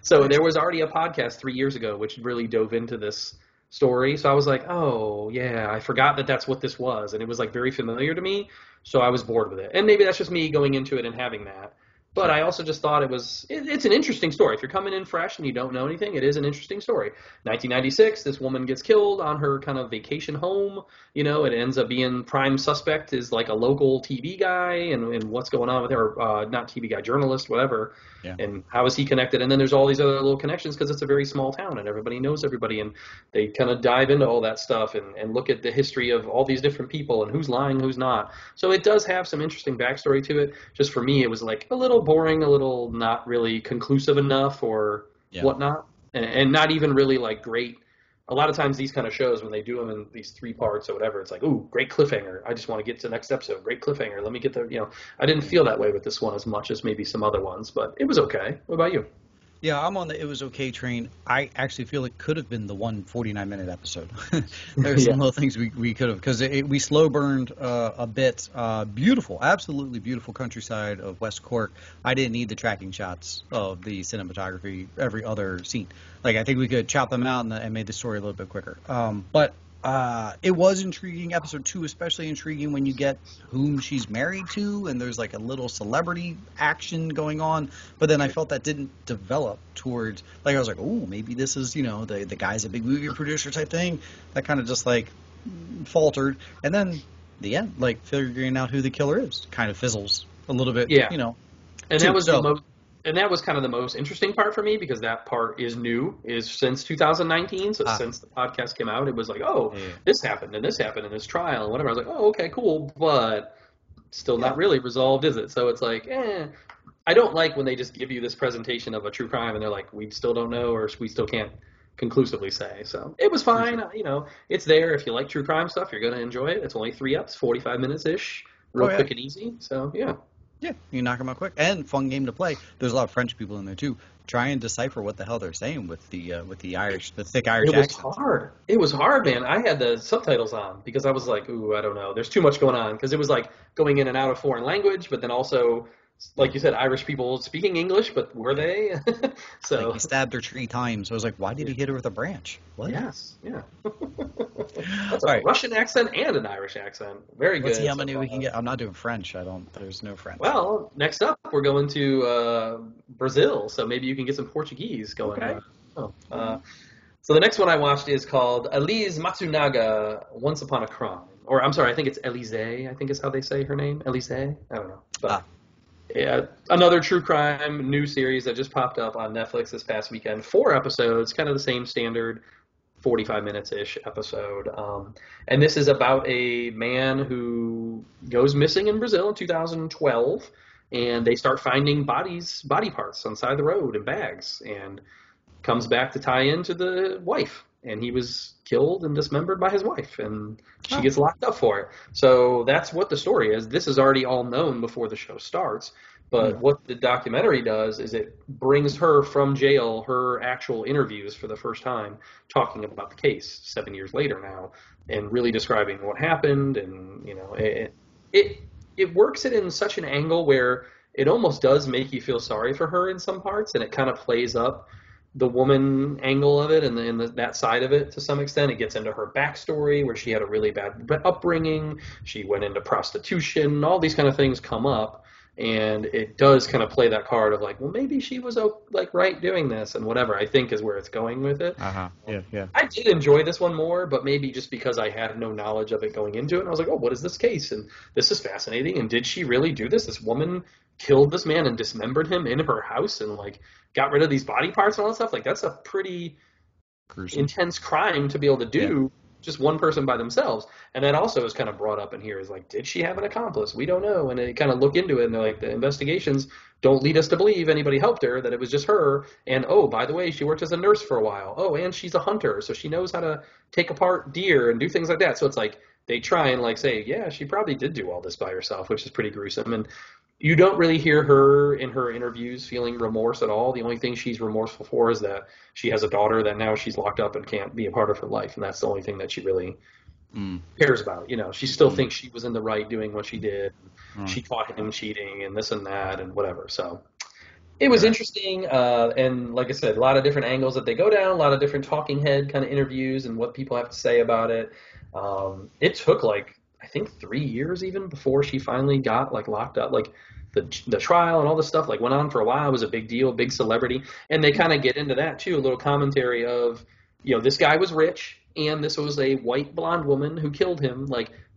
So there was already a podcast 3 years ago which really dove into this story. So I was like, oh, yeah, I forgot that that's what this was. And it was like very familiar to me. So I was bored with it. And maybe that's just me going into it and having that. But I also just thought it's an interesting story. If you're coming in fresh and you don't know anything, it is an interesting story. 1996, this woman gets killed on her kind of vacation home. You know, it ends up being prime suspect is like a local TV guy and what's going on with her, not TV guy, journalist, whatever. Yeah. And how is he connected? And then there's all these other little connections because it's a very small town and everybody knows everybody. And they kind of dive into all that stuff and look at the history of all these different people and who's lying, who's not. So it does have some interesting backstory to it. Just for me, it was like a little boring, a little not really conclusive enough or whatnot, and not even really like great. A lot of times these kind of shows, when they do them in these 3 parts or whatever, it's like, ooh, great cliffhanger. I just want to get to the next episode. Great cliffhanger. Let me get there. You know, I didn't feel that way with this one as much as maybe some other ones, but it was okay. What about you? Yeah, I'm on the it was okay train. I actually feel it could have been the 49-minute episode. There's some little things we could have, because we slow burned a bit. Beautiful, absolutely beautiful countryside of West Cork. I didn't need the tracking shots of the cinematography every other scene. Like, I think we could chop them out and made the story a little bit quicker. But it was intriguing. Episode 2 especially intriguing when you get whom she's married to, and there's like a little celebrity action going on. But then I felt that didn't develop towards, like, I was like, oh, maybe this is, you know, the guy's a big movie producer type thing. That kind of just like faltered. And then the end, like figuring out who the killer is, kind of fizzles a little bit. You know. And that was that was kind of the most interesting part for me, because that part is new, is since 2019. So since the podcast came out, it was like, this happened and this happened in this trial and whatever. I was like, oh, okay, cool, but still not really resolved, is it? So it's like, I don't like when they just give you this presentation of a true crime and they're like, we still don't know, or we still can't conclusively say. So it was fine. It's there. If you like true crime stuff, you're going to enjoy it. It's only 3 eps, 45 minutes ish, real quick and easy. So yeah. Yeah, you knock them out quick, and fun game to play. There's a lot of French people in there too. Try and decipher what the hell they're saying with the Irish, the thick Irish accent. It was hard. It was hard, man. I had the subtitles on because I was like, ooh, I don't know. There's too much going on because it was like going in and out of foreign language, but then also, like you said, Irish people speaking English, but were they? So he stabbed her 3 times. So I was like, why did he hit her with a branch? What? Yes, yeah. That's a Russian accent and an Irish accent. Very good. Let's see how many we can get. I'm not doing French. There's no French. Well, next up, we're going to Brazil, so maybe you can get some Portuguese going. Okay. So the next one I watched is called Eliza Matsunaga, Once Upon a Crime. Or, I'm sorry, I think it's Eliza, I think is how they say her name. Eliza? I don't know. But, yeah, another true crime new series that just popped up on Netflix this past weekend. 4 episodes, kind of the same standard 45 minutes-ish episode. And this is about a man who goes missing in Brazil in 2012, and they start finding body parts on the side of the road in bags, and comes back to tie into the wife. And he was killed and dismembered by his wife, and she gets locked up for it. So that's what the story is. This is already all known before the show starts. But what the documentary does is it brings her from jail, her actual interviews for the first time, talking about the case 7 years later now, and really describing what happened. And, it works it in such an angle where it almost does make you feel sorry for her in some parts, and it kind of plays up the woman angle of it and that side of it to some extent. It gets into her backstory where she had a really bad upbringing. She went into prostitution. All these kind of things come up, and it does kind of play that card of like, well, maybe she was right doing this and whatever, I think is where it's going with it. Yeah. I did enjoy this one more, but maybe just because I had no knowledge of it going into it. And I was like, oh, what is this case? And this is fascinating. And did she really do this? This woman killed this man and dismembered him in her house and got rid of these body parts and all that stuff. That's a pretty gruesome, intense crime to be able to do just one person by themselves. And that also is kind of brought up in here is did she have an accomplice? We don't know. And they kind of look into it, and they're like, the investigations don't lead us to believe anybody helped her, that it was just her. And, oh, by the way, she worked as a nurse for a while. Oh, and she's a hunter, so she knows how to take apart deer and do things like that. So it's like they try and say, yeah, she probably did do all this by herself, which is pretty gruesome. And you don't really hear her in her interviews feeling remorse at all. The only thing she's remorseful for is that she has a daughter that now she's locked up and can't be a part of her life. And that's the only thing that she really cares about. She still thinks she was in the right doing what she did. She caught him cheating and this and that and whatever. So it was interesting. And like I said, a lot of different angles that they go down, a lot of different talking head kind of interviews and what people have to say about it. It took I think 3 years even before she finally got locked up. The trial and all this stuff went on for a while. It was a big deal, big celebrity. And they kind of get into that too, a little commentary of, this guy was rich and this was a white blonde woman who killed him.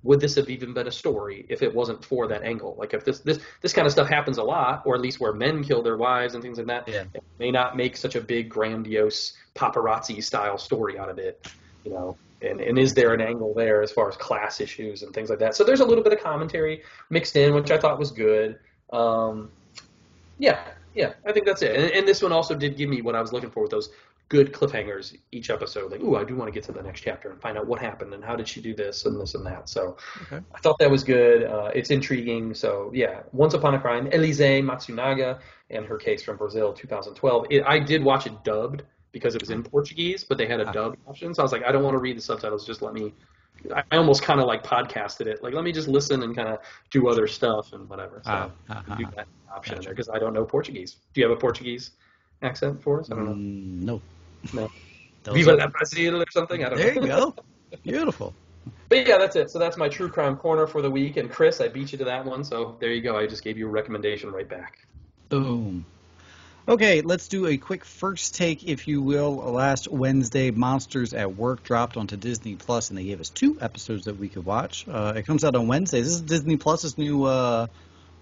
Would this have even been a story if it wasn't for that angle? If this kind of stuff happens a lot, or at least where men kill their wives and things like that, it may not make such a big, grandiose paparazzi style story out of it, And is there an angle there as far as class issues and things like that? So there's a little bit of commentary mixed in, which I thought was good. I think that's it. And this one also did give me what I was looking for with those good cliffhangers each episode. I do want to get to the next chapter and find out what happened and how did she do this and this and that. So I thought that was good. It's intriguing. So, yeah, Once Upon a Crime, Eliza Matsunaga and her case from Brazil, 2012. I did watch it dubbed, because it was in Portuguese, but they had a dub option. So I was like, I don't want to read the subtitles. Just let me. I almost kind of podcasted it. Let me just listen and kind of do other stuff and whatever. So do that option in there because I don't know Portuguese. Do you have a Portuguese accent for us? I don't know. No. Viva la Brasil or something? I don't know. There you go. Beautiful. But yeah, that's it. So that's my True Crime Corner for the week. And Chris, I beat you to that one. So there you go. I just gave you a recommendation right back. Boom. Okay, let's do a quick first take, if you will. Last Wednesday, Monsters at Work dropped onto Disney Plus, and they gave us 2 episodes that we could watch. It comes out on Wednesdays. This is Disney Plus's new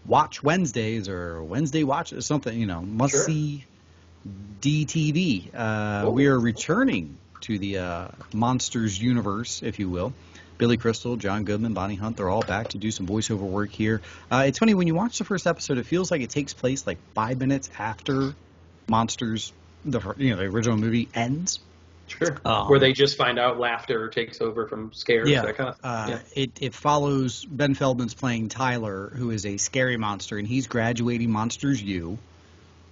Watch Wednesdays or Wednesday Watch or something, must-see DTV. We are returning to the Monsters universe, if you will. Billy Crystal, John Goodman, Bonnie Hunt, they're all back to do some voiceover work here. It's funny, when you watch the first episode, it feels like it takes place 5 minutes after Monsters, the original movie, ends. Sure. Where they just find out laughter takes over from scares, that kind of thing. It follows Ben Feldman's playing Tyler, who is a scary monster, and he's graduating Monsters U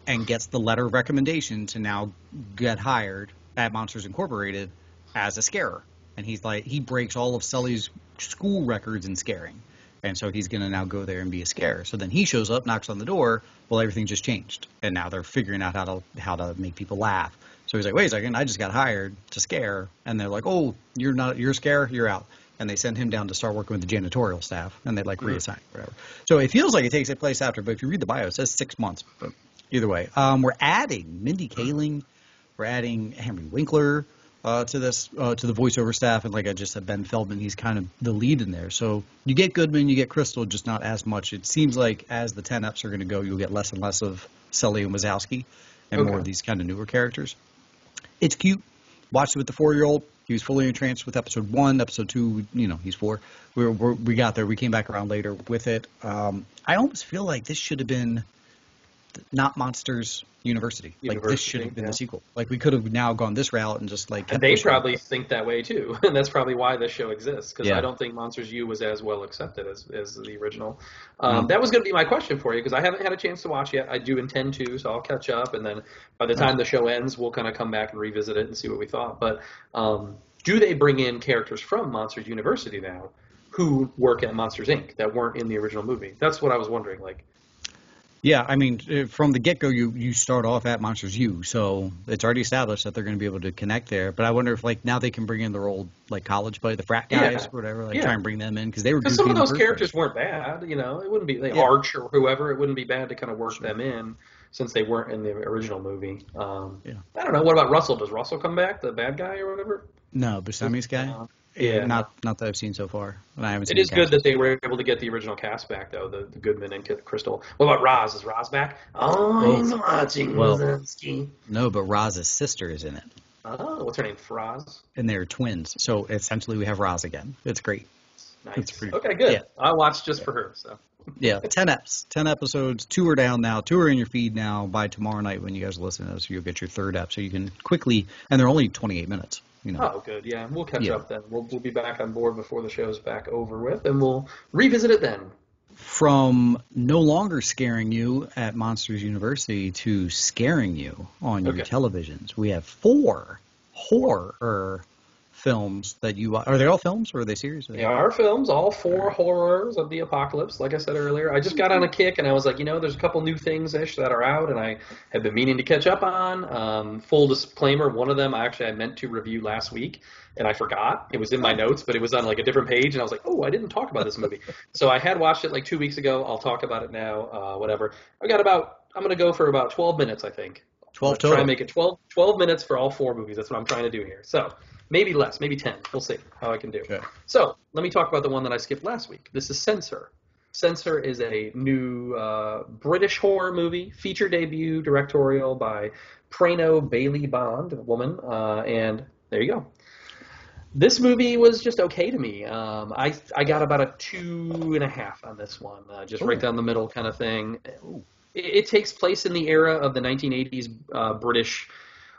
and gets the letter of recommendation to now get hired at Monsters Incorporated as a scarer. And he breaks all of Sully's school records in scaring. And so he's going to now go there and be a scarer. So then he shows up, knocks on the door. Well, everything just changed. And now they're figuring out how to make people laugh. So he's like, wait a second, I just got hired to scare. And they're like, oh, you're a scare, you're out. And they send him down to start working with the janitorial staff. And they reassign whatever. So it feels like it takes place after. But if you read the bio, it says 6 months. But either way, we're adding Mindy Kaling. We're adding Henry Winkler. To the voiceover staff, and like I just said, Ben Feldman, he's kind of the lead in there. So you get Goodman, you get Crystal, just not as much. It seems like as the 10 eps are going to go, you'll get less and less of Sully and Wazowski and more of these kind of newer characters. It's cute. Watched it with the 4-year-old. He was fully entranced with episode 1. Episode 2, he's 4. We got there. We came back around later with it. I almost feel like this should have been not Monsters University. Like, this should have been the sequel. Like, we could have now gone this route and just, like... And they probably think that way, too. And that's probably why this show exists, because I don't think Monsters U was as well accepted as the original. That was going to be my question for you, because I haven't had a chance to watch yet. I do intend to, so I'll catch up, and then by the time the show ends, we'll kind of come back and revisit it and see what we thought. But do they bring in characters from Monsters University now who work at Monsters, Inc. that weren't in the original movie? That's what I was wondering, like... Yeah, I mean, from the get-go, you start off at Monsters U, so it's already established that they're going to be able to connect there. But I wonder if, like, now they can bring in their old, like, college buddy, the frat guys or whatever, try and bring them in, because they were goofy. Some of those characters weren't bad, It wouldn't be, Arch or whoever, it wouldn't be bad to kind of work them in, since they weren't in the original movie. I don't know, what about Russell? Does Russell come back, the bad guy or whatever? No, Buscemi's guy? Not that I've seen so far. And I haven't seen it is good that they were able to get the original cast back, though, the Goodman and Crystal. What about Roz? Is Roz back? I'm watching Wazowski. No, but Roz's sister is in it. Oh, what's her name? Roz? And they're twins. So essentially we have Roz again. It's great. Nice. It's pretty okay, good. Yeah. I'll watch just for her. So. 10 eps. 10 episodes. 2 are down now. 2 are in your feed now. By tomorrow night when you guys listen to this, you'll get your 3rd ep. So you can quickly, and they're only 28 minutes. Oh, good. Yeah, we'll catch up then. We'll be back on board before the show's back over with, and we'll revisit it then. From no longer scaring you at Monsters University to scaring you on your televisions, we have 4 horror films that you... Are they all films, or are they series? They are films, all 4 horrors of the apocalypse, like I said earlier. I just got on a kick, and I was like, there's a couple new things-ish that are out, and I have been meaning to catch up on. Full disclaimer, one of them I meant to review last week, and I forgot. It was in my notes, but it was on like a different page, and I was like, I didn't talk about this movie. So I had watched it like 2 weeks ago. I'll talk about it now, whatever. I'm going to go for about 12 minutes, I think. 12 total? Try and make it 12 minutes for all 4 movies. That's what I'm trying to do here. So... maybe less, maybe 10. We'll see how I can do. Okay. So let me talk about the one that I skipped last week. This is Censor. Censor is a new British horror movie, feature debut directorial by Prano Bailey Bond, a woman, and there you go. This movie was just okay to me. I got about a 2.5 on this one, just right down the middle kind of thing. It takes place in the era of the 1980s British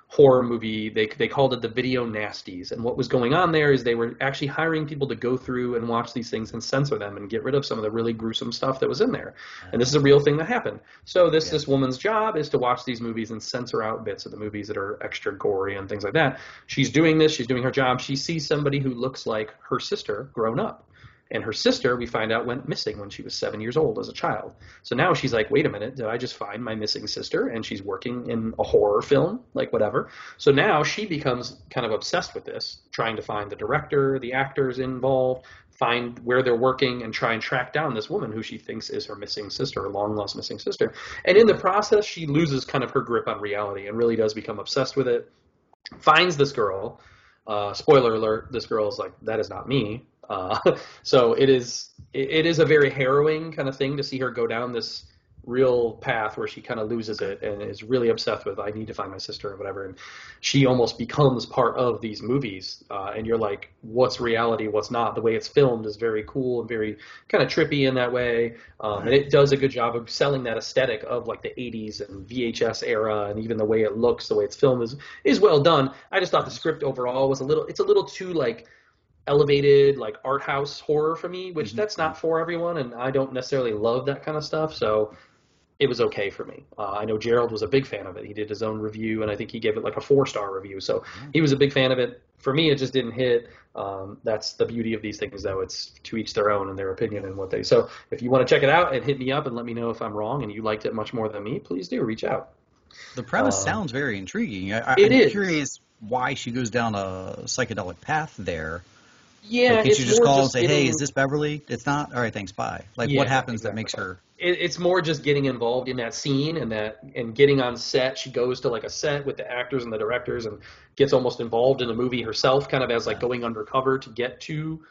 horror movie. They called it the Video Nasties, and what was going on there is they were actually hiring people to go through and watch these things and censor them and get rid of some of the really gruesome stuff that was in there. And this is a real thing that happened. So this woman's job is to watch these movies and censor out bits of the movies that are extra gory and things like that. She's doing this. She's doing her job. She sees somebody who looks like her sister grown up. And her sister, we find out, went missing when she was 7 years old as a child. So now she's like, wait a minute, did I just find my missing sister? And she's working in a horror film, like whatever. So now she becomes kind of obsessed with this, trying to find the director, the actors involved, find where they're working, and try and track down this woman who she thinks is her missing sister, her long-lost missing sister. And in the process, she loses kind of her grip on reality and really does become obsessed with it, finds this girl. Spoiler alert, this girl is like, that is not me. So it is a very harrowing kind of thing to see her go down this real path where she kind of loses it and is really obsessed with, I need to find my sister or whatever. And she almost becomes part of these movies. And you're like, what's reality, what's not? The way it's filmed is very cool and very kind of trippy in that way. And it does a good job of selling that aesthetic of like the 80s and VHS era, and even the way it looks, the way it's filmed is well done. I just thought the script overall was it's a little too like elevated, like art house horror for me, which that's not for everyone, and I don't necessarily love that kind of stuff. So it was okay for me. I know Gerald was a big fan of it. He did his own review, and I think he gave it like a 4-star review. So he was a big fan of it. For me, it just didn't hit. That's the beauty of these things, though. It's to each their own and their opinion and what they. So if you want to check it out and hit me up and let me know if I'm wrong and you liked it much more than me, please do reach out. The premise sounds very intriguing. I'm curious why she goes down a psychedelic path there. Yeah, like, can't you just call and say, hey, is this Beverly? It's not? All right, thanks, bye. Like, what happens that makes her... It's more just getting involved in that scene and getting on set. She goes to, like, a set with the actors and the directors and gets almost involved in the movie herself, kind of as, like, going undercover to get to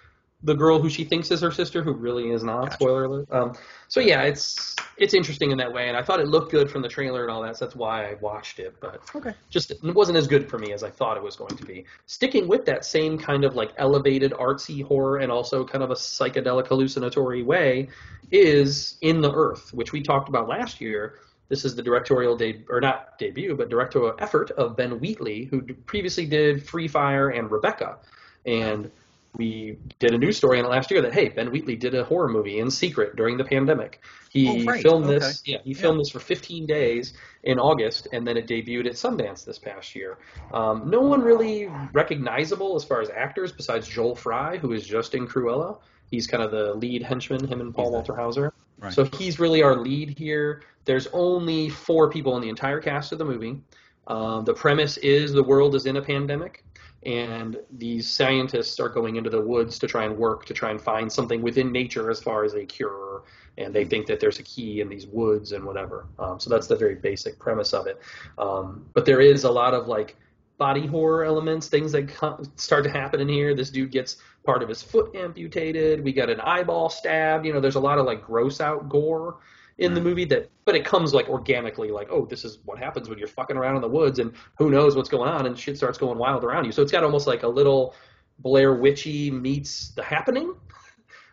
the girl who she thinks is her sister, who really is not. Gotcha. Spoiler alert. So, yeah, it's interesting in that way, and I thought it looked good from the trailer and all that, so that's why I watched it. But just it wasn't as good for me as I thought it was going to be. Sticking with that same kind of like elevated artsy horror and also kind of a psychedelic hallucinatory way is In the Earth, which we talked about last year. This is the directorial directorial effort of Ben Wheatley, who previously did Free Fire and Rebecca. And we did a news story on it last year that, hey, Ben Wheatley did a horror movie in secret during the pandemic. He filmed this. Yeah, he filmed this for 15 days in August, and then it debuted at Sundance this past year. No one really recognizable as far as actors besides Joel Fry, who is just in Cruella. He's kind of the lead henchman, him and Paul Walter Hauser. Right. So he's really our lead here. There's only 4 people in the entire cast of the movie. The premise is the world is in a pandemic, and these scientists are going into the woods to try and find something within nature as far as a cure, and they think that there's a key in these woods and whatever. So that's the very basic premise of it. But there is a lot of like body horror elements, things that start to happen in here. This dude gets part of his foot amputated. We got an eyeball stabbed. There's a lot of like gross out gore in the movie but it comes like organically, like, oh, this is what happens when you're fucking around in the woods and who knows what's going on and shit starts going wild around you. So it's got almost like a little Blair Witchy meets The Happening,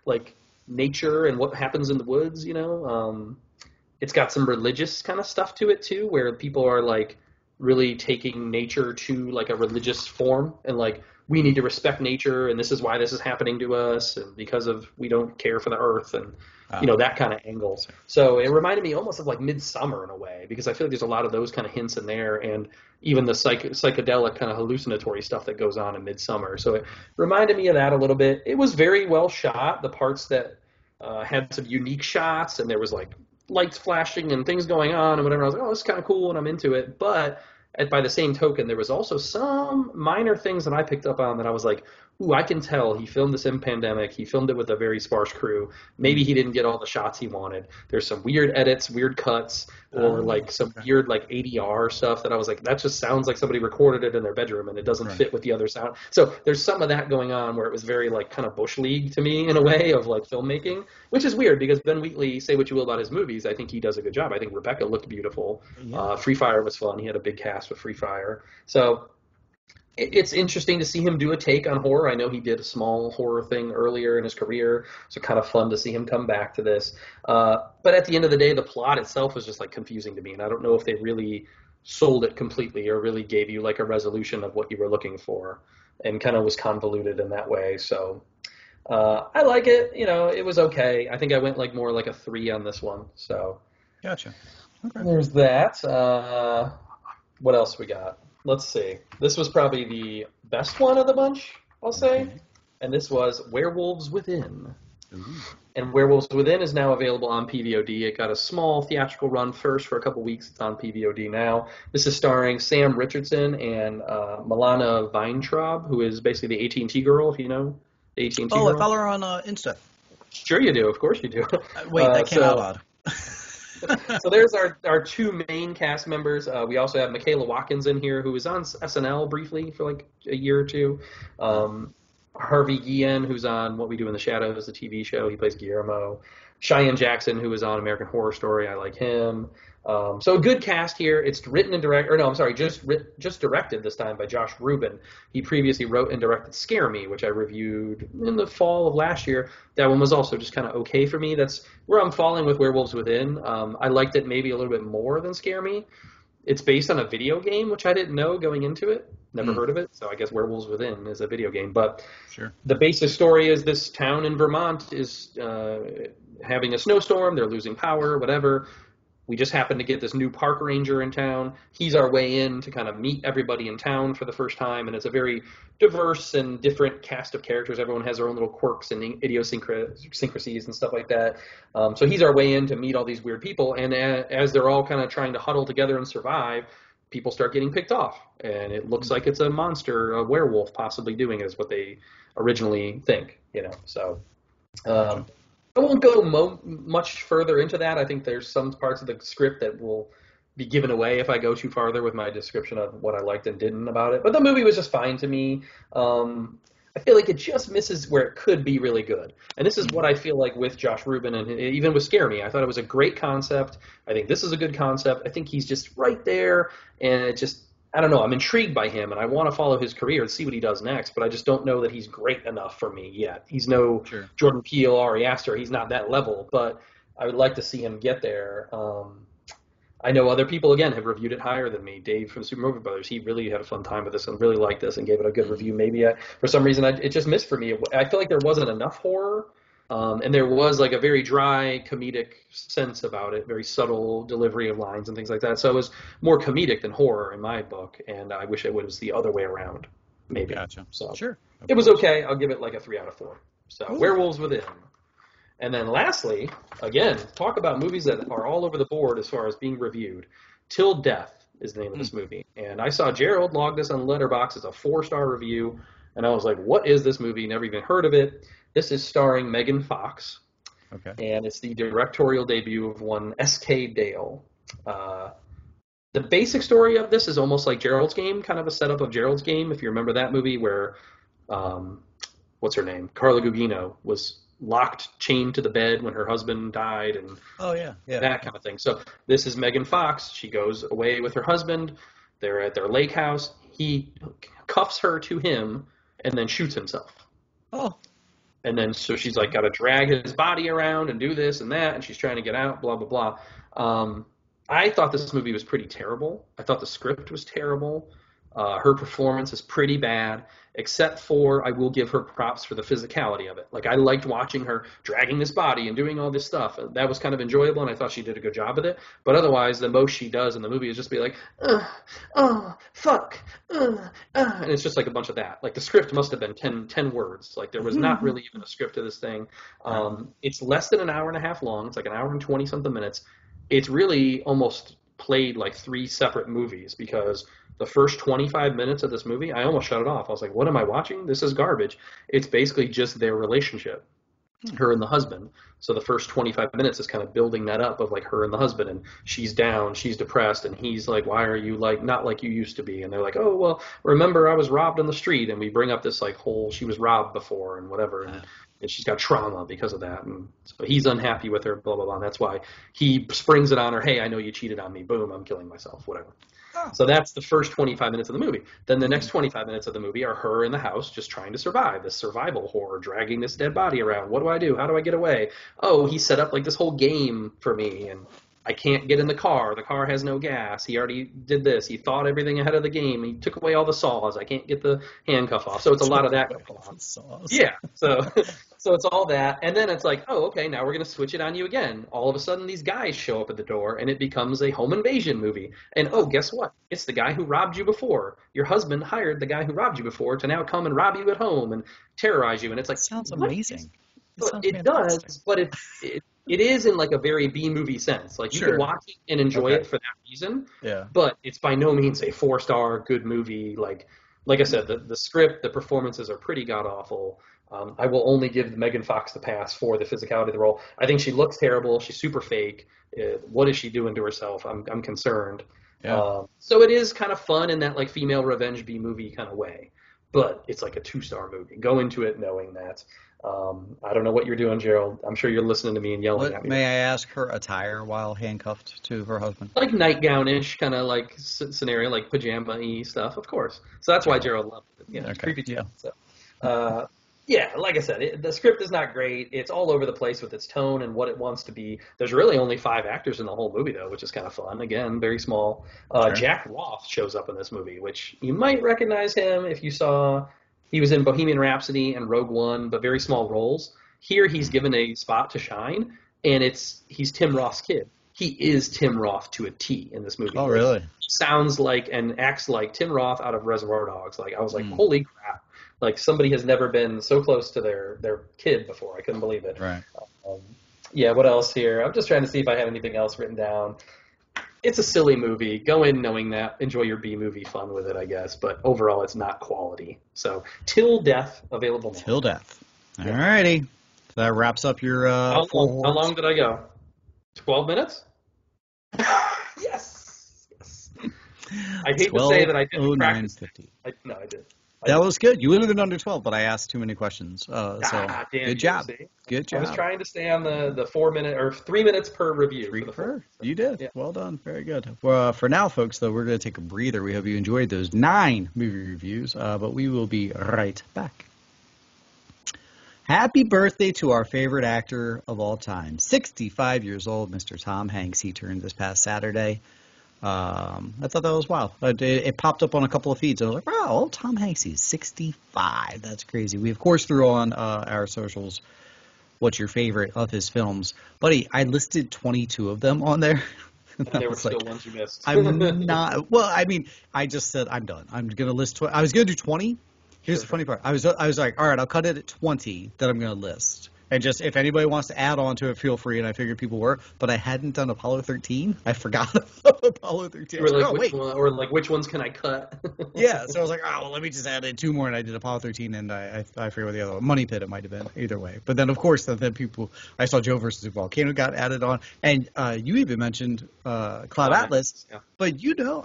like nature and what happens in the woods, It's got some religious kind of stuff to it too, where people are like really taking nature to like a religious form and like, we need to respect nature and this is why this is happening to us and because of we don't care for the earth and that kind of angle. So it reminded me almost of like Midsummer in a way, because I feel like there's a lot of those kind of hints in there, and even the psychedelic kind of hallucinatory stuff that goes on in Midsummer. So it reminded me of that a little bit. It was very well shot. The parts that had some unique shots and there was like lights flashing and things going on and whatever. I was like, oh, this is kind of cool and I'm into it. But by the same token, there was also some minor things that I picked up on that I was like, ooh, I can tell he filmed this in pandemic. He filmed it with a very sparse crew. Maybe he didn't get all the shots he wanted. There's some weird edits, weird cuts, or like some weird like ADR stuff that I was like, that just sounds like somebody recorded it in their bedroom and it doesn't fit with the other sound. So there's some of that going on where it was very like kind of Bush League to me in a way of like filmmaking, which is weird because Ben Wheatley, say what you will about his movies, I think he does a good job. I think Rebecca looked beautiful. Yeah. Free Fire was fun. He had a big cast with Free Fire. So it's interesting to see him do a take on horror. I know he did a small horror thing earlier in his career, so kind of fun to see him come back to this. But at the end of the day, the plot itself was just like confusing to me, and I don't know if they really sold it completely or really gave you like a resolution of what you were looking for, and kind of was convoluted in that way. So I like it. It was okay. I think I went like more like a 3 on this one. So gotcha. Okay. There's that. What else we got? Let's see. This was probably the best one of the bunch, I'll say. And this was Werewolves Within. Ooh. And Werewolves Within is now available on PVOD. It got a small theatrical run first for a couple weeks. It's on PVOD now. This is starring Sam Richardson and Milana Weintraub, who is basically the AT&T girl, if you know the AT&T girl. I follow her on Insta. Sure you do. Of course you do. Wait, that came out odd. So there's our 2 main cast members. We also have Michaela Watkins in here, who was on SNL briefly for like a year or 2. Harvey Guillen, who's on What We Do in the Shadows, the TV show. He plays Guillermo. Cheyenne Jackson, who was on American Horror Story. I like him. So a good cast here. It's written and directed, or no, I'm sorry, just directed this time by Josh Rubin. He previously wrote and directed Scare Me, which I reviewed in the fall of last year. That one was also just kind of okay for me. That's where I'm falling with Werewolves Within. I liked it maybe a little bit more than Scare Me. It's based on a video game, which I didn't know going into it. Never heard of it, so I guess Werewolves Within is a video game. But sure. The basic story is this town in Vermont is having a snowstorm. They're losing power, whatever. We just happen to get this new park ranger in town. He's our way in to kind of meet everybody in town for the first time, and it's a very diverse and different cast of characters. Everyone has their own little quirks and idiosyncrasies and stuff like that. So he's our way in to meet all these weird people, and as they're all kind of trying to huddle together and survive, people start getting picked off, and it looks like it's a monster, a werewolf possibly doing it is what they originally think, So I won't go much further into that. I think there's some parts of the script that will be given away if I go too farther with my description of what I liked and didn't about it. But the movie was just fine to me. I feel like it just misses where it could be really good. And this is what I feel like with Josh Rubin and even with Scare Me. I thought it was a great concept. I think this is a good concept. I think he's just right there, and it just, I don't know, I'm intrigued by him, and I want to follow his career and see what he does next, but I just don't know that he's great enough for me yet. He's no Jordan Peele, Ari Aster. He's not that level, but I would like to see him get there. I know other people, again, have reviewed it higher than me. Dave from Super Movie Brothers, he really had a fun time with this and really liked this and gave it a good review. Maybe for some reason it just missed for me. I feel like there wasn't enough horror. And there was like a very dry comedic sense about it, very subtle delivery of lines and things like that. So it was more comedic than horror in my book, and I wish it was the other way around, maybe. Gotcha. So sure. It was okay. I'll give it like a 3 out of 4. So Ooh. Werewolves Within. And then lastly, again, talk about movies that are all over the board as far as being reviewed. Till Death is the name of this movie. And I saw Gerald log this on Letterboxd as a 4-star review, and I was like, what is this movie? Never even heard of it. This is starring Megan Fox, and it's the directorial debut of one S.K. Dale. The basic story of this is almost like Gerald's Game, kind of a setup of Gerald's Game, if you remember that movie where, what's her name? Carla Gugino was chained to the bed when her husband died, and that kind of thing. So this is Megan Fox. She goes away with her husband. They're at their lake house. He cuffs her to him and then shoots himself. Oh. And then so she's like got to drag his body around and do this and that, and she's trying to get out, blah, blah, blah. I thought this movie was pretty terrible. I thought the script was terrible. Her performance is pretty bad, except for I will give her props for the physicality of it. Like, I liked watching her dragging this body and doing all this stuff. That was kind of enjoyable, and I thought she did a good job with it. But otherwise, the most she does in the movie is just be like, fuck, and it's just like a bunch of that. Like, the script must have been 10 words. Like, there was not really even a script to this thing. It's less than an hour and a half long. It's like an hour and 20-something minutes. It's really almost played like 3 separate movies, because the first 25 minutes of this movie, I almost shut it off. I was like, what am I watching? This is garbage. It's basically just their relationship, her and the husband. So the first 25 minutes is kind of building that up of like her and the husband, and she's down, she's depressed, and he's like, why are you like not like you used to be? And they're like, oh, well, remember I was robbed on the street, and we bring up this like whole, she was robbed before and whatever, and she's got trauma because of that, and so he's unhappy with her, blah, blah, blah, and that's why he springs it on her, hey, I know you cheated on me, boom, I'm killing myself, whatever. So that's the first 25 minutes of the movie. Then the next 25 minutes of the movie are her in the house just trying to survive, this survival horror, dragging this dead body around. What do I do? How do I get away? Oh, he set up like this whole game for me, and I can't get in the car. The car has no gas. He already did this. He thought everything ahead of the game. He took away all the saws. I can't get the handcuff off. So it's a lot of that going on. Yeah. So it's all that. And then it's like, oh, okay, now we're going to switch it on you again. All of a sudden, these guys show up at the door, and it becomes a home invasion movie. And, oh, guess what? It's the guy who robbed you before. Your husband hired the guy who robbed you before to now come and rob you at home and terrorize you. And it's like, sounds amazing. It does, but it is in like a very B-movie sense. Like, you can watch it and enjoy it for that reason. Yeah. But it's by no means a 4-star good movie. Like I said, the script, the performances are pretty god-awful. I will only give Megan Fox the pass for the physicality of the role. I think she looks terrible. She's super fake. What is she doing to herself? I'm concerned. Yeah. So it is kind of fun in that like female revenge B-movie kind of way. but it's like a 2-star movie. Go into it knowing that. I don't know what you're doing, Gerald. I'm sure you're listening to me and yelling at me. May I ask her attire while handcuffed to her husband? Like nightgown-ish kind of like scenario, like pajama-y stuff, of course. So that's why Gerald loved it. You know, Okay. creepy too. Yeah. So, yeah, like I said, the script is not great. It's all over the place with its tone and what it wants to be. There's really only 5 actors in the whole movie, though, which is kind of fun. Again, very small. Sure. Jack Roth shows up in this movie, which you might recognize him if you saw. He was in Bohemian Rhapsody and Rogue One, but very small roles. Here, he's given a spot to shine, and he's Tim Roth's kid. He is Tim Roth to a T in this movie. Oh, really? Sounds like and acts like Tim Roth out of Reservoir Dogs. Like I was like, holy crap! Like somebody has never been so close to their kid before. I couldn't believe it. Right. Yeah. What else here? I'm just trying to see if I have anything else written down. It's a silly movie. Go in knowing that. Enjoy your B-movie fun with it, I guess. But overall, it's not quality. So, Till Death, available now. Till Death. All righty. So that wraps up your... How long did I go? 12 minutes? Yes. I hate to say that I didn't practice. No, I did. That was good. You ended it under 12, but I asked too many questions. So good job. Good job. I was trying to stay on the 4 minute or 3 minutes per review. You did. Yeah. Well done. Very good. Well, for now, folks, though, we're going to take a breather. We hope you enjoyed those 9 movie reviews, but we will be right back. Happy birthday to our favorite actor of all time, 65 years old, Mr. Tom Hanks. He turned this past Saturday. I thought that was wild. It popped up on a couple of feeds, and I was like, wow, Tom Hanks, he's 65. That's crazy. We, of course, threw on our socials what's your favorite of his films. Buddy, I listed 22 of them on there. And there were still ones you missed. I'm not – well, I mean, I just said I'm done. I'm going to list – I was going to do 20. Here's the funny part. I was like, all right, I'll cut it at 20 that I'm going to list. And just if anybody wants to add on to it, feel free. And I figured people were, but I hadn't done Apollo 13. I forgot about Apollo 13. Which ones can I cut? Yeah, so I was like, oh, well, let me just add in 2 more, and I did Apollo 13, and I forget what the other one. Money Pit, it might have been. Either way. But then, of course, then people, I saw Joe versus the Volcano got added on, and you even mentioned Cloud Atlas. Yeah. But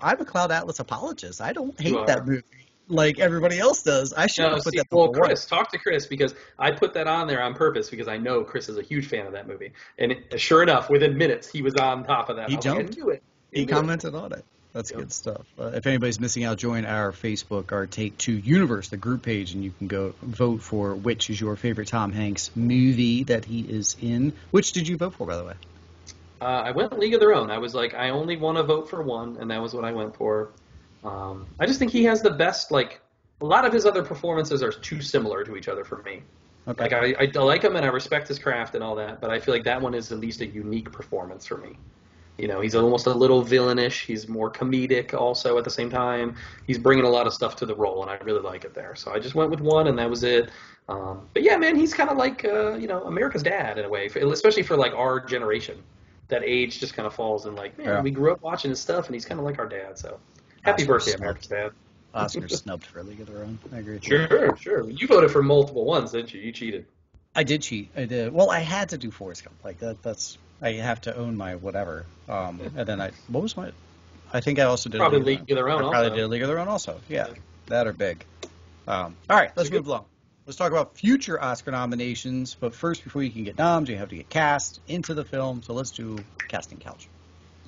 I'm a Cloud Atlas apologist. I don't hate that movie like everybody else does. I should have put that before. Well, Chris, talk to Chris, because I put that on there on purpose because I know Chris is a huge fan of that movie. And sure enough, within minutes, he was on top of that. He jumped. He commented on it. That's good stuff. If anybody's missing out, join our Facebook, our Take Two Universe, the group page, and you can go vote for which is your favorite Tom Hanks movie that he is in. Which did you vote for, by the way? I went League of Their Own. I was like, I only want to vote for one, and that was what I went for. I just think he has the best, like, a lot of his other performances are too similar to each other for me. Okay. Like, I like him and I respect his craft and all that, but I feel like that one is at least a unique performance for me. You know, he's almost a little villainish. He's more comedic also at the same time. He's bringing a lot of stuff to the role, and I really like it there. So I just went with one, and that was it. But yeah, man, he's kind of like, America's dad in a way, especially for, like, our generation. That age just kind of falls in, like, man, we grew up watching his stuff, and he's kind of like our dad, so. Happy birthday, America's dad. Oscar snubbed for League of Their Own. I agree with you. Sure. You voted for multiple ones, didn't you? You cheated. I did cheat. I did. Well, I had to do Forrest Gump. Like that's I have to own my whatever. And then what was my? I think I also did League of Their Own. I probably did League of Their Own also. Yeah, that or big. All right, let's move along. Let's talk about future Oscar nominations. But first, before you can get noms, you have to get cast into the film. So let's do casting couch.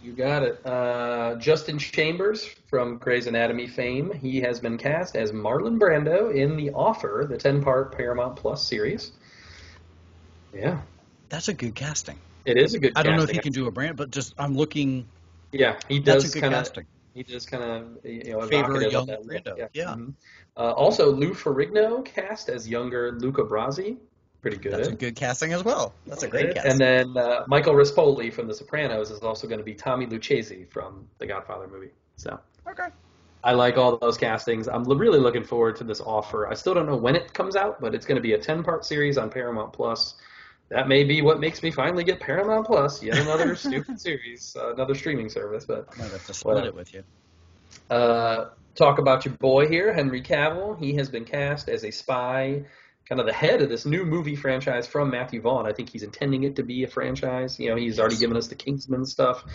You got it. Justin Chambers from Grey's Anatomy fame. He has been cast as Marlon Brando in The Offer, the 10-part Paramount Plus series. Yeah. That's a good casting. It is a good casting. I don't know if he can do a brand, but just I'm looking. Yeah, he does. That's a good casting. He does kind of favor a young Brando. Yeah. Mm-hmm. Also, Lou Ferrigno cast as younger Luca Brasi. Pretty good. That's a good casting as well. That's a great casting. And then Michael Rispoli from The Sopranos is also going to be Tommy Lucchese from the Godfather movie. So okay. I like all those castings. I'm really looking forward to this Offer. I still don't know when it comes out, but it's going to be a 10-part series on Paramount Plus. That may be what makes me finally get Paramount Plus. Yet another stupid series, another streaming service. But I might have to split it with you. Talk about your boy here, Henry Cavill. He has been cast as a spy, kind of the head of this new movie franchise from Matthew Vaughn. I think he's intending it to be a franchise. You know, he's already given us the Kingsman stuff.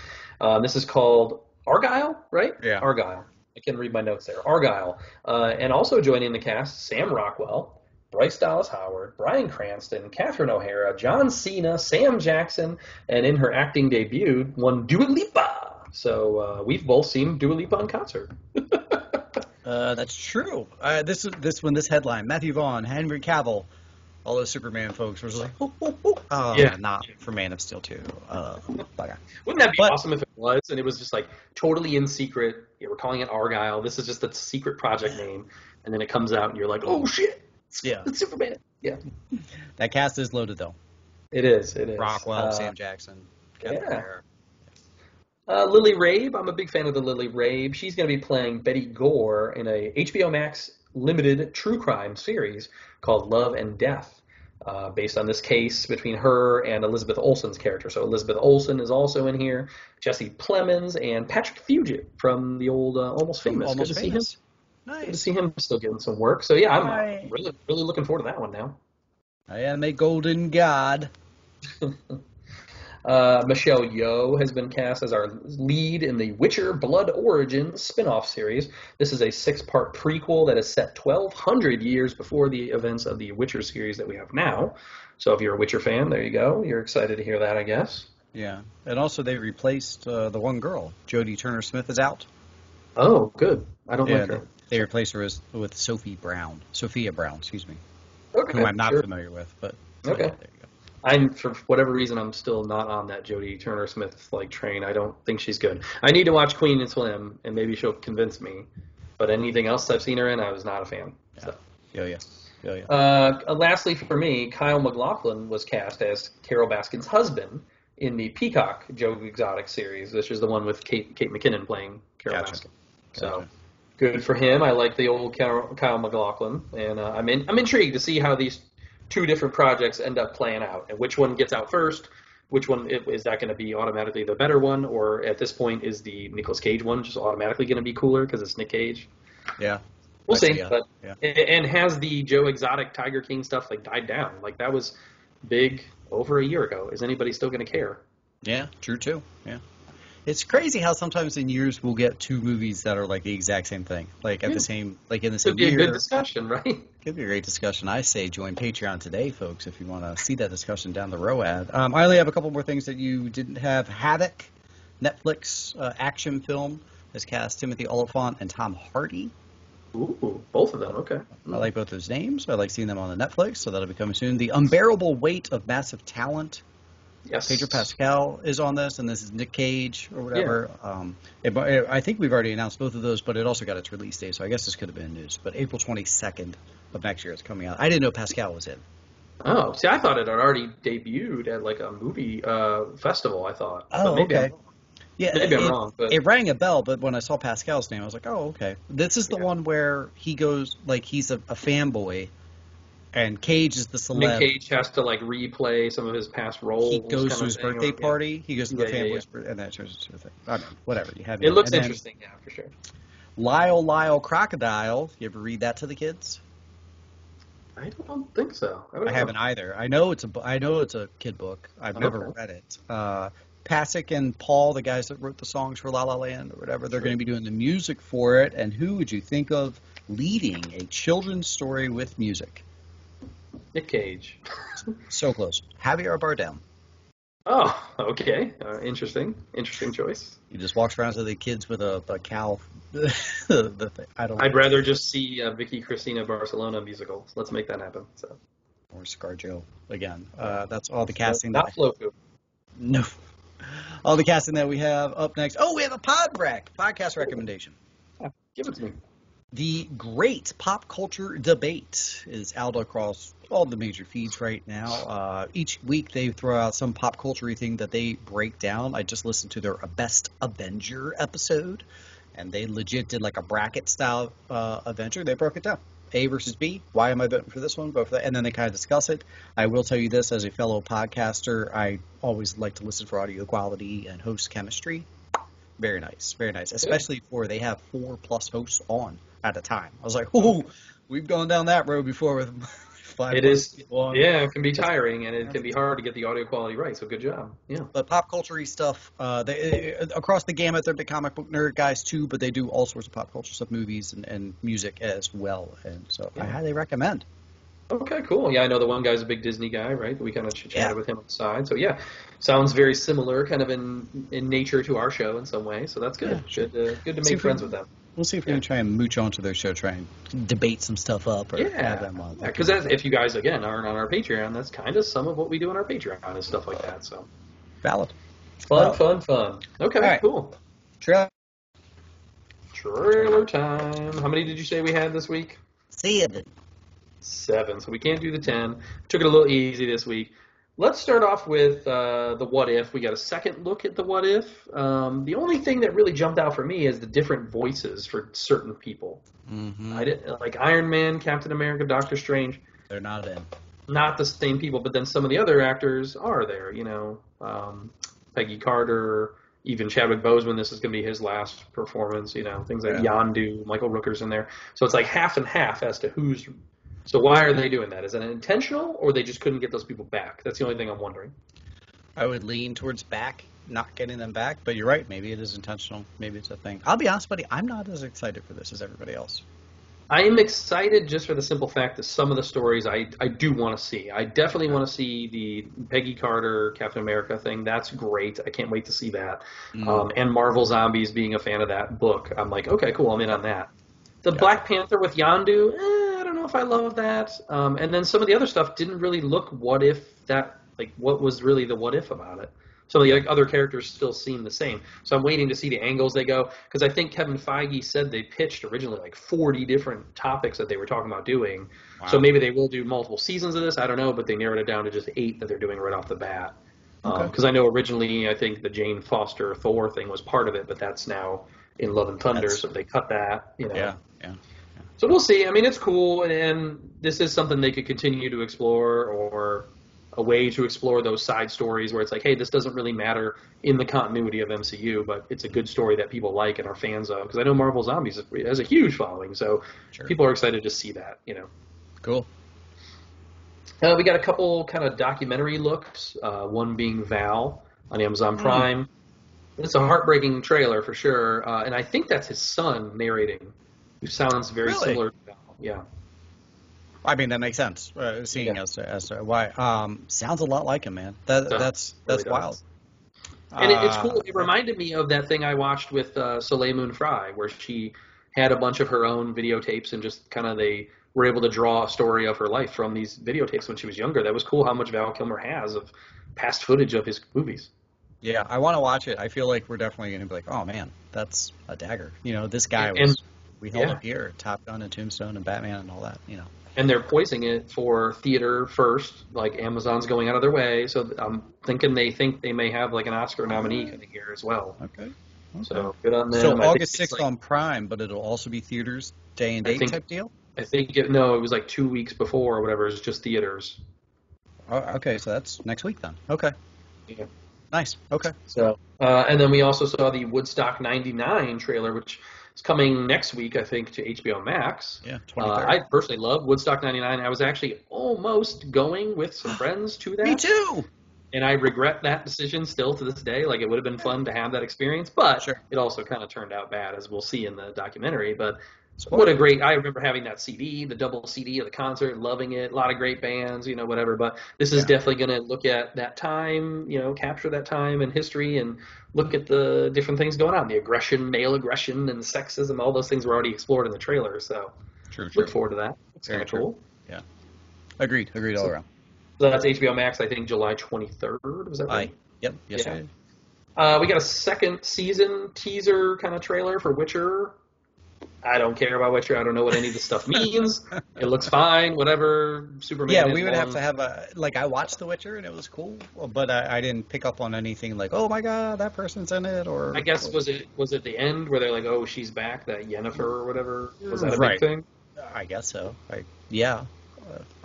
This is called Argyle, right? Yeah. Argyle. I can read my notes there. Argyle. And also joining the cast, Sam Rockwell, Bryce Dallas Howard, Bryan Cranston, Catherine O'Hara, John Cena, Sam Jackson, and in her acting debut, one Dua Lipa. So we've both seen Dua Lipa in concert. That's true. This headline, Matthew Vaughn, Henry Cavill, all those Superman folks were just like, ooh, ooh, ooh. Yeah. Not for Man of Steel 2. Wouldn't that be awesome if it was? And it was just like totally in secret. Yeah, we're calling it Argyle. This is just a secret project name. And then it comes out and you're like, oh shit, it's Superman. Yeah. That cast is loaded though. It is. Rockwell, Sam Jackson, Catherine O'Hara. Lily Rabe. I'm a big fan of the Lily Rabe. She's going to be playing Betty Gore in a HBO Max limited true crime series called Love and Death, based on this case between her and Elizabeth Olsen's character. So Elizabeth Olsen is also in here, Jesse Plemons, and Patrick Fugit from the old Almost Famous. Almost Famous. See him. Nice. Good to see him still getting some work. So yeah, I'm really, really looking forward to that one now. I am a golden god. Michelle Yeoh has been cast as our lead in the Witcher Blood Origins spin-off series. This is a 6-part prequel that is set 1,200 years before the events of the Witcher series that we have now. So if you're a Witcher fan, there you go. You're excited to hear that, I guess. Yeah. And also they replaced the one girl. Jodie Turner-Smith is out. Oh, good. I don't like her. They replaced her with Sophia Brown, excuse me. Okay, whom I'm not familiar with, but okay. There you go. For whatever reason, I'm still not on that Jodie Turner-Smith train. I don't think she's good. I need to watch Queen and Slim, and maybe she'll convince me. But anything else I've seen her in, I was not a fan. Yeah. So. Yeah. Lastly, for me, Kyle MacLachlan was cast as Carol Baskin's husband in the Peacock Joe Exotic series, which is the one with Kate McKinnon playing Carol Baskin. So good for him. I like the old Kyle MacLachlan, and I'm intrigued to see how these two different projects end up playing out, and which one gets out first. Which one is that going to be automatically the better one, or at this point is the Nicolas Cage one just automatically going to be cooler because it's Nick Cage? Yeah, we'll see. But and has the Joe Exotic Tiger King stuff died down? That was big over a year ago. Is anybody still going to care? Yeah, true too. Yeah. It's crazy how sometimes in years we'll get two movies that are the exact same thing, in the same year. Could be a good discussion, right? Could be a great discussion. I say join Patreon today, folks, if you want to see that discussion down the road. I only have a couple more things that you didn't have. Havoc, Netflix action film, has cast Timothy Olyphant and Tom Hardy. Ooh, both of them. Okay. I like both those names. I like seeing them on the Netflix, so that'll be coming soon. The Unbearable Weight of Massive Talent. Yes. Pedro Pascal is on this, and this is Nick Cage or whatever. Yeah. I think we've already announced both of those, but it also got its release date, so I guess this could have been news. But April 22nd of next year it's coming out. I didn't know Pascal was in. Oh, see, I thought it had already debuted at a movie festival, I thought. Oh, maybe okay. Maybe I'm wrong. But it rang a bell, but when I saw Pascal's name, I was like, oh, okay. This is the one where he goes, he's a fanboy. And Cage is the celeb. Nick Cage has to replay some of his past roles. He goes to his birthday party. He goes to the family's birthday, and that turns into a thing. I don't know, whatever. It looks interesting, yeah, for sure. Lyle Crocodile. You ever read that to the kids? I don't think so. I haven't either. I know it's a kid book. I've never read it. Pasek and Paul, the guys that wrote the songs for La La Land or whatever, they're going to be doing the music for it. And who would you think of leading a children's story with music? Nick Cage. So close. Javier Bardem. Oh, okay. Interesting choice. He just walks around to the kids with a cow. I'd rather just see Vicky Cristina Barcelona musical. Let's make that happen. So. Or ScarJo again. That's all the casting. Not FloPu. No. All the casting that we have up next. Oh, we have a PodRec podcast recommendation. Give it to me. The Great Pop Culture Debate is out across all the major feeds right now. Each week they throw out some pop culture thing that they break down. I just listened to their Best Avenger episode, and they legit did a bracket-style Avenger. They broke it down. A versus B. Why am I voting for this one? Vote for that. And then they kind of discuss it. I will tell you this, as a fellow podcaster, I always like to listen for audio quality and host chemistry. Very nice. Very nice. Especially they have 4+ hosts on at a time. I was like, oh, we've gone down that road before with 5 It plus is, long. yeah, it can be tiring, and it can be hard to get the audio quality right, so good job. Yeah. But pop culture stuff, across the gamut, they're big comic book nerd guys too, but they do all sorts of pop culture stuff, movies and music as well. And so I Yeah. highly recommend. Okay, cool. Yeah, I know the one guy's a big Disney guy, right? We kind of Yeah. chatted with him on the side. So yeah, sounds very similar, kind of in nature to our show in some way. So that's good. Yeah, sure. Good to make friends with them. We'll see if we can try and mooch onto their show, try and debate some stuff up, or have them on. Because if you guys again aren't on our Patreon, that's kind of some of what we do on our Patreon and stuff like that. So Valid. fun. Okay, right. Cool. Trailer time. How many did you say we had this week? 7. So we can't do the 10. Took it a little easy this week. Let's start off with the what if. We got a second look at the what if. The only thing that really jumped out for me is the different voices for certain people. Mm-hmm. I did, like Iron Man, Captain America, Doctor Strange. They're not in. Not the same people, but then some of the other actors are there. Peggy Carter, even Chadwick Boseman. This is going to be his last performance. Things like Yondu, Michael Rooker's in there. So it's like half and half as to who's. So why are they doing that? Is it intentional, or they just couldn't get those people back? That's the only thing I'm wondering. I would lean towards not getting them back, but you're right. Maybe it is intentional. Maybe it's a thing. I'll be honest, buddy. I'm not as excited for this as everybody else. I am excited just for the simple fact that some of the stories I do want to see. I definitely want to see the Peggy Carter, Captain America thing. That's great. I can't wait to see that. And Marvel Zombies, being a fan of that book, I'm like, okay, cool, I'm in on that. The Black Panther with Yondu, I don't know if I love that. And then some of the other stuff didn't really look what was really the what if about it. Some of the other characters still seem the same. So I'm waiting to see the angles they go. Because I think Kevin Feige said they pitched originally like 40 different topics that they were talking about doing. Wow. So maybe they will do multiple seasons of this. I don't know. But they narrowed it down to just 8 that they're doing right off the bat. Because I know originally I think the Jane Foster Thor thing was part of it. But that's now in Love and Thunder. So they cut that. Yeah. So we'll see. I mean, it's cool. And this is something they could continue to explore, or a way to explore those side stories where it's like, hey, this doesn't really matter in the continuity of MCU, but it's a good story that people like and are fans of. Because I know Marvel Zombies has a huge following, so people are excited to see that. Cool. We got a couple kind of documentary looks. One being Val on Amazon Prime. It's a heartbreaking trailer for sure, and I think that's his son narrating, who sounds very similar to Val. Yeah. I mean, that makes sense. Seeing as to why, sounds a lot like him, man. That's really wild. And it's cool. It reminded me of that thing I watched with Soleil Moon Frye, where she had a bunch of her own videotapes, and just kind of they were able to draw a story of her life from these videotapes when she was younger. That was cool. How much Val Kilmer has of past footage of his movies. Yeah, I want to watch it. I feel like we're definitely going to be like, oh man, that's a dagger. This guy we held up here, Top Gun and Tombstone and Batman and all that. And they're poising it for theater first, like Amazon's going out of their way. So I'm thinking they think they may have like an Oscar nominee coming here as well. Okay. So good on them. So August 6th on Prime, but it'll also be theaters day and date type deal? I think it was like 2 weeks before or whatever. It was just theaters. Oh, okay, so that's next week then. Okay. Yeah. Nice. Okay. So and then we also saw the Woodstock 99 trailer, which it's coming next week, I think, to HBO Max. Yeah, 23rd. I personally love Woodstock 99. I was actually almost going with some friends to that. Me too! And I regret that decision still to this day. Like, it would have been fun to have that experience, but it also kind of turned out bad, as we'll see in the documentary. But what a great – I remember having that CD, the double CD of the concert, loving it. A lot of great bands, whatever. But this is definitely going to look at that time, capture that time in history and look at the different things going on, the aggression, male aggression, and the sexism. All those things were already explored in the trailer. So look forward to that. It's kind of cool. Yeah. Agreed all around. So that's HBO Max, I think, July 23rd. Was that right? Yep. Yes, sir. We got a second season teaser kind of trailer for Witcher. I don't care about Witcher. I don't know what any of this stuff means. It looks fine, whatever. Superman. Yeah, we would have to have I watched The Witcher and it was cool, but I didn't pick up on anything like, oh my god, that person's in it, or. I guess was it the end where they're like, oh, she's back, that Yennefer or whatever? Was that a big thing? I guess so.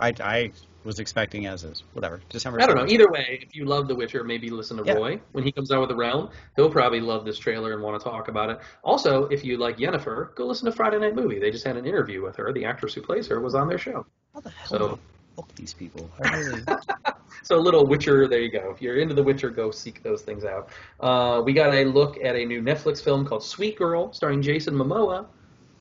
I was expecting as is. Whatever. I don't know. Either way, if you love The Witcher, maybe listen to Roy. When he comes out with The Realm, he'll probably love this trailer and want to talk about it. Also, if you like Yennefer, go listen to Friday Night Movie. They just had an interview with her. The actress who plays her was on their show. How the hell book these people. I really. So a little Witcher, there you go. If you're into The Witcher, go seek those things out. We got a look at a new Netflix film called Sweet Girl, starring Jason Momoa,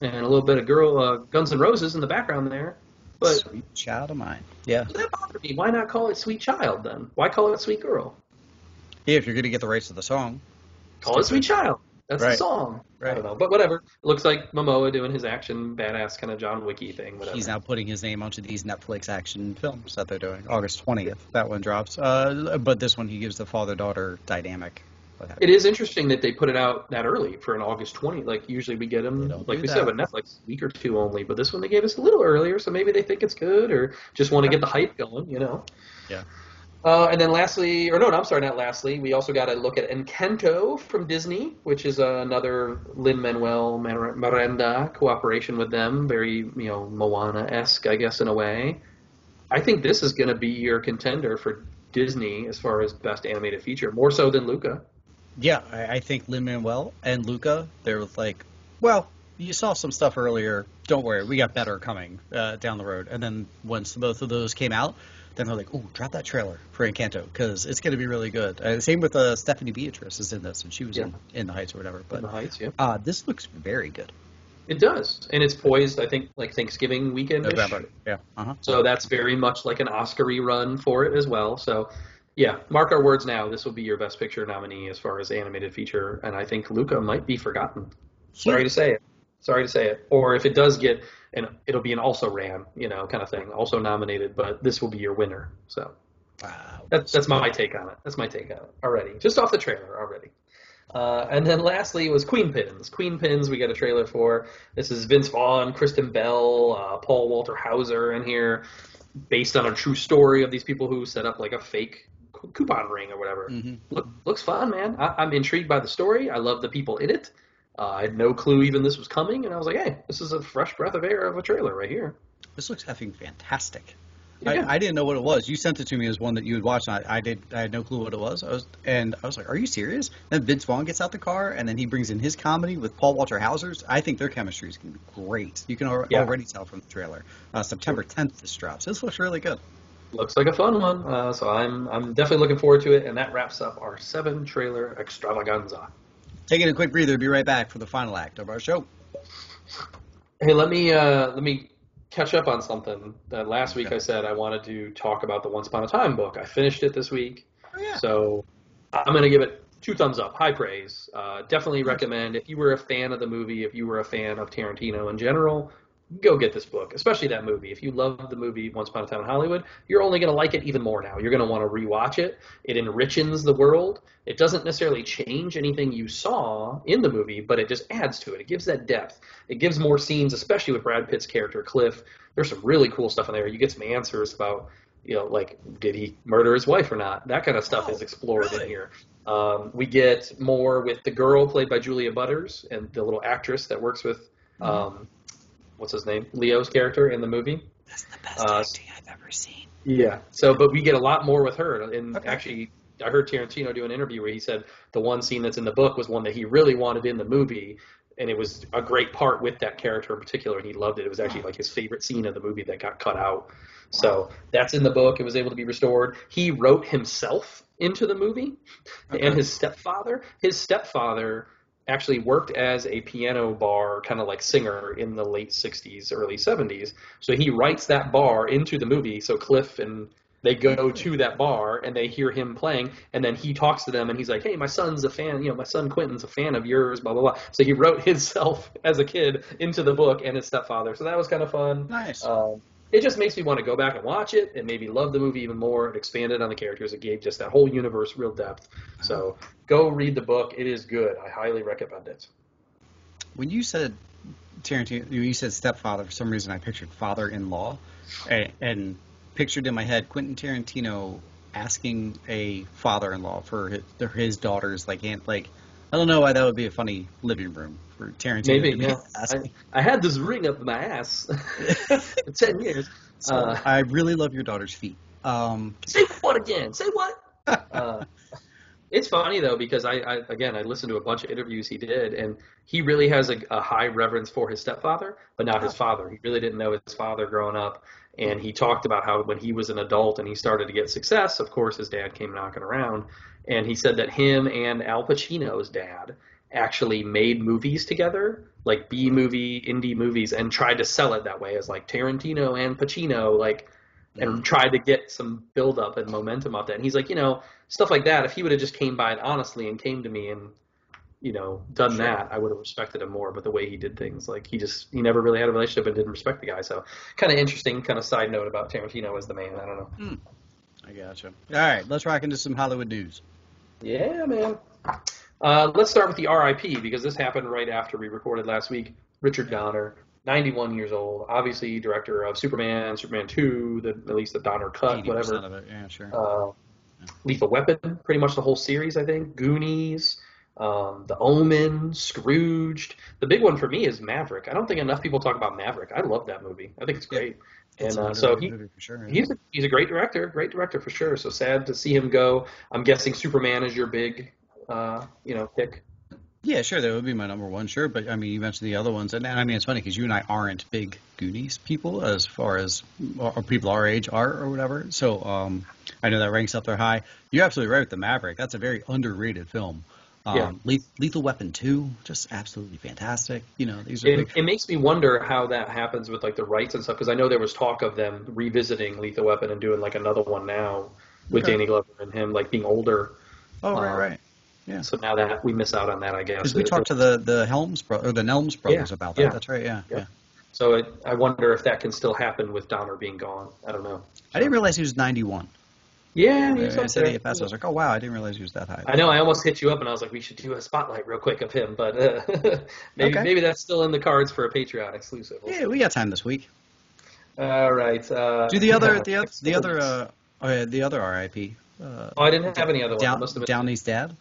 and a little bit of Guns N' Roses in the background there. But Sweet child of mine. Yeah. that bothered me. Why not call it Sweet Child then? Why call it Sweet Girl? Yeah, if you're going to get the rights to the song. Call it Sweet Child. That's the song. Right. I don't know, but whatever. It looks like Momoa doing his action, badass kind of John Wicky thing. Whatever. He's now putting his name onto these Netflix action films that they're doing. August 20th, that one drops. But this one, he gives the father-daughter dynamic. It is interesting that they put it out that early for an August 20th. Like, usually we get them, like we said, with Netflix, a week or two only. But this one they gave us a little earlier, so maybe they think it's good or just want to get the hype going, you know? Yeah. And then lastly, or no, I'm sorry, not lastly, we also got a look at Encanto from Disney, which is another Lin-Manuel Miranda cooperation with them. Very, Moana-esque, I guess, in a way. I think this is going to be your contender for Disney as far as best animated feature, more so than Luca. Yeah, I think Lin-Manuel and Luca, they're like, well, you saw some stuff earlier. Don't worry, we got better coming down the road. And then once both of those came out, then they're like, ooh, drop that trailer for Encanto, because it's going to be really good. Same with Stephanie Beatrice is in this, and she was in The Heights or whatever. But in The Heights, yeah. This looks very good. It does, and it's poised, I think, like Thanksgiving weekend-ish. November, yeah. Uh-huh. So that's very much like an Oscar-y run for it as well. So, yeah, mark our words now. This will be your Best Picture nominee as far as animated feature, and I think Luca might be forgotten. Sorry to say it. Or if it does get, and it'll be an also ran, kind of thing, also nominated, but this will be your winner. So wow. That's my take on it. That's my take on it already. Just off the trailer already. And then lastly was Queen Pins. Queen Pins we got a trailer for. This is Vince Vaughn, Kristen Bell, Paul Walter Hauser in here, based on a true story of these people who set up like a fake coupon ring or whatever. Mm-hmm. Looks fun, man. I'm intrigued by the story. I love the people in it. I had no clue even this was coming, and I was like, hey, this is a fresh breath of air of a trailer right here. This looks effing fantastic. Yeah. I didn't know what it was. You sent it to me as one that you had watched, and I had no clue what it was. I was like, are you serious? Then Vince Vaughn gets out the car, and then he brings in his comedy with Paul Walter Hauser's. I think their chemistry is going to be great. You can already tell from the trailer. September 10th this drops. This looks really good. Looks like a fun one. So I'm definitely looking forward to it, and that wraps up our 7-trailer extravaganza. Taking a quick breather. Be right back for the final act of our show. Hey, let me catch up on something. Last week I said I wanted to talk about the Once Upon a Time book. I finished it this week. Oh, yeah. So I'm going to give it 2 thumbs up, high praise. Definitely recommend, if you were a fan of the movie, if you were a fan of Tarantino in general, go get this book, especially that movie. If you love the movie Once Upon a Time in Hollywood, you're only going to like it even more now. You're going to want to rewatch it. It enriches the world. It doesn't necessarily change anything you saw in the movie, but it just adds to it. It gives that depth. It gives more scenes, especially with Brad Pitt's character, Cliff. There's some really cool stuff in there. You get some answers about, like, did he murder his wife or not? That kind of stuff is explored in here. We get more with the girl played by Julia Butters and the little actress that works with what's his name? Leo's character in the movie. That's the best acting I've ever seen. Yeah. So, but we get a lot more with her. And actually, I heard Tarantino do an interview where he said the one scene that's in the book was one that he really wanted in the movie, and it was a great part with that character in particular, and he loved it. It was actually like his favorite scene of the movie that got cut out. So that's in the book. It was able to be restored. He wrote himself into the movie, and his stepfather. His stepfather actually worked as a piano bar kind of like singer in the late 60s, early 70s. So he writes that bar into the movie. So Cliff and they go to that bar and they hear him playing, and then he talks to them and he's like, hey, my son's a fan, my son Quentin's a fan of yours, blah, blah, blah. So he wrote himself as a kid into the book and his stepfather. So that was kind of fun. Nice. It just makes me want to go back and watch it and maybe love the movie even more. It expanded on the characters. It gave just that whole universe real depth. So go read the book. It is good. I highly recommend it. When you said Tarantino, you said stepfather, for some reason I pictured father-in-law and pictured in my head Quentin Tarantino asking a father-in-law for his daughter's aunt. I don't know why that would be a funny living room for Tarantino. Maybe, yeah. I had this ring up my ass for 10 years. So I really love your daughter's feet. Say what again? Say what? It's funny, though, because I listened to a bunch of interviews he did, and he really has a high reverence for his stepfather, but not his father. He really didn't know his father growing up. And he talked about how when he was an adult and he started to get success, of course, his dad came knocking around. And he said that him and Al Pacino's dad actually made movies together, like B-movie, indie movies, and tried to sell it that way as like Tarantino and Pacino, like, and tried to get some build-up and momentum off that. And he's like, stuff like that, if he would have just came by it honestly and came to me and, done that, I would have respected him more. But the way he did things, like, he never really had a relationship and didn't respect the guy. So kind of interesting kind of side note about Tarantino as the man. I don't know. I gotcha. All right, let's rock into some Hollywood news. Yeah, man. Let's start with the RIP, because this happened right after we recorded last week. Richard Donner, 91 years old, obviously director of Superman, Superman 2, at least the Donner cut, 80% whatever. of it, yeah, sure. Lethal Weapon, pretty much the whole series, I think. Goonies, The Omen, Scrooged. The big one for me is Maverick. I don't think enough people talk about Maverick. I love that movie. I think it's great. It's And so movie for sure, he's a great director for sure. So sad to see him go. I'm guessing Superman is your big, pick. Yeah, sure, that would be my number one, sure. But, I mean, you mentioned the other ones. And, I mean, it's funny because you and I aren't big Goonies people as far as or people our age are or whatever. So I know that ranks up there high. You're absolutely right with the Maverick. That's a very underrated film. Yeah. Lethal Weapon 2, just absolutely fantastic. These are It makes me wonder how that happens with, like, the rights and stuff, because I know there was talk of them revisiting Lethal Weapon and doing, like, another one now with Danny Glover and him, like, being older. Oh, right. Yeah. So now that we miss out on that, I guess. Because we talked to the Helms or the Nelms brothers about that. Yeah. That's right. Yeah. So I wonder if that can still happen with Donner being gone. I don't know. I didn't realize he was 91. Yeah, he was I up said there. I was like, oh wow, I didn't realize he was that high. I know. I almost hit you up and I was like, we should do a spotlight real quick of him, but maybe that's still in the cards for a Patreon exclusive. Yeah, we got time this week. All right. Do the other RIP. I didn't have any other one. Downey's dad.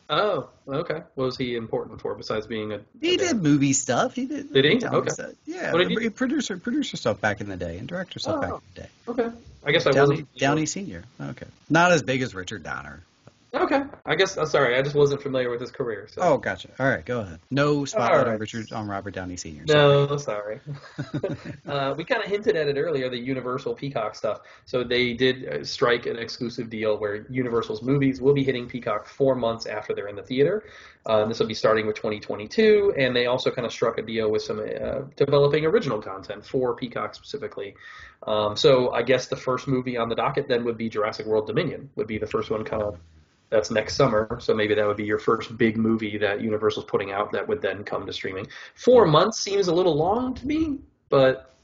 Oh, okay. What was he important for besides being a? He did movie stuff. Did he? Okay. Stuff. Yeah. What did he producer stuff back in the day and director stuff back in the day. Okay. I guess I wasn't. Downey Senior. Okay. Not as big as Richard Donner. Okay. I guess. Sorry, I just wasn't familiar with his career. So. Oh, gotcha. All right, go ahead. No spotlight on Robert Downey Senior. No, sorry. We kind of hinted at it earlier, the Universal Peacock stuff. So they did strike an exclusive deal where Universal's movies will be hitting Peacock 4 months after they're in the theater. This will be starting with 2022, and they also kind of struck a deal with some developing original content for Peacock specifically. So I guess the first movie on the docket then would be Jurassic World Dominion, would be the first one kind of. That's next summer, so maybe that would be your first big movie that Universal's putting out that would then come to streaming. 4 months seems a little long to me, but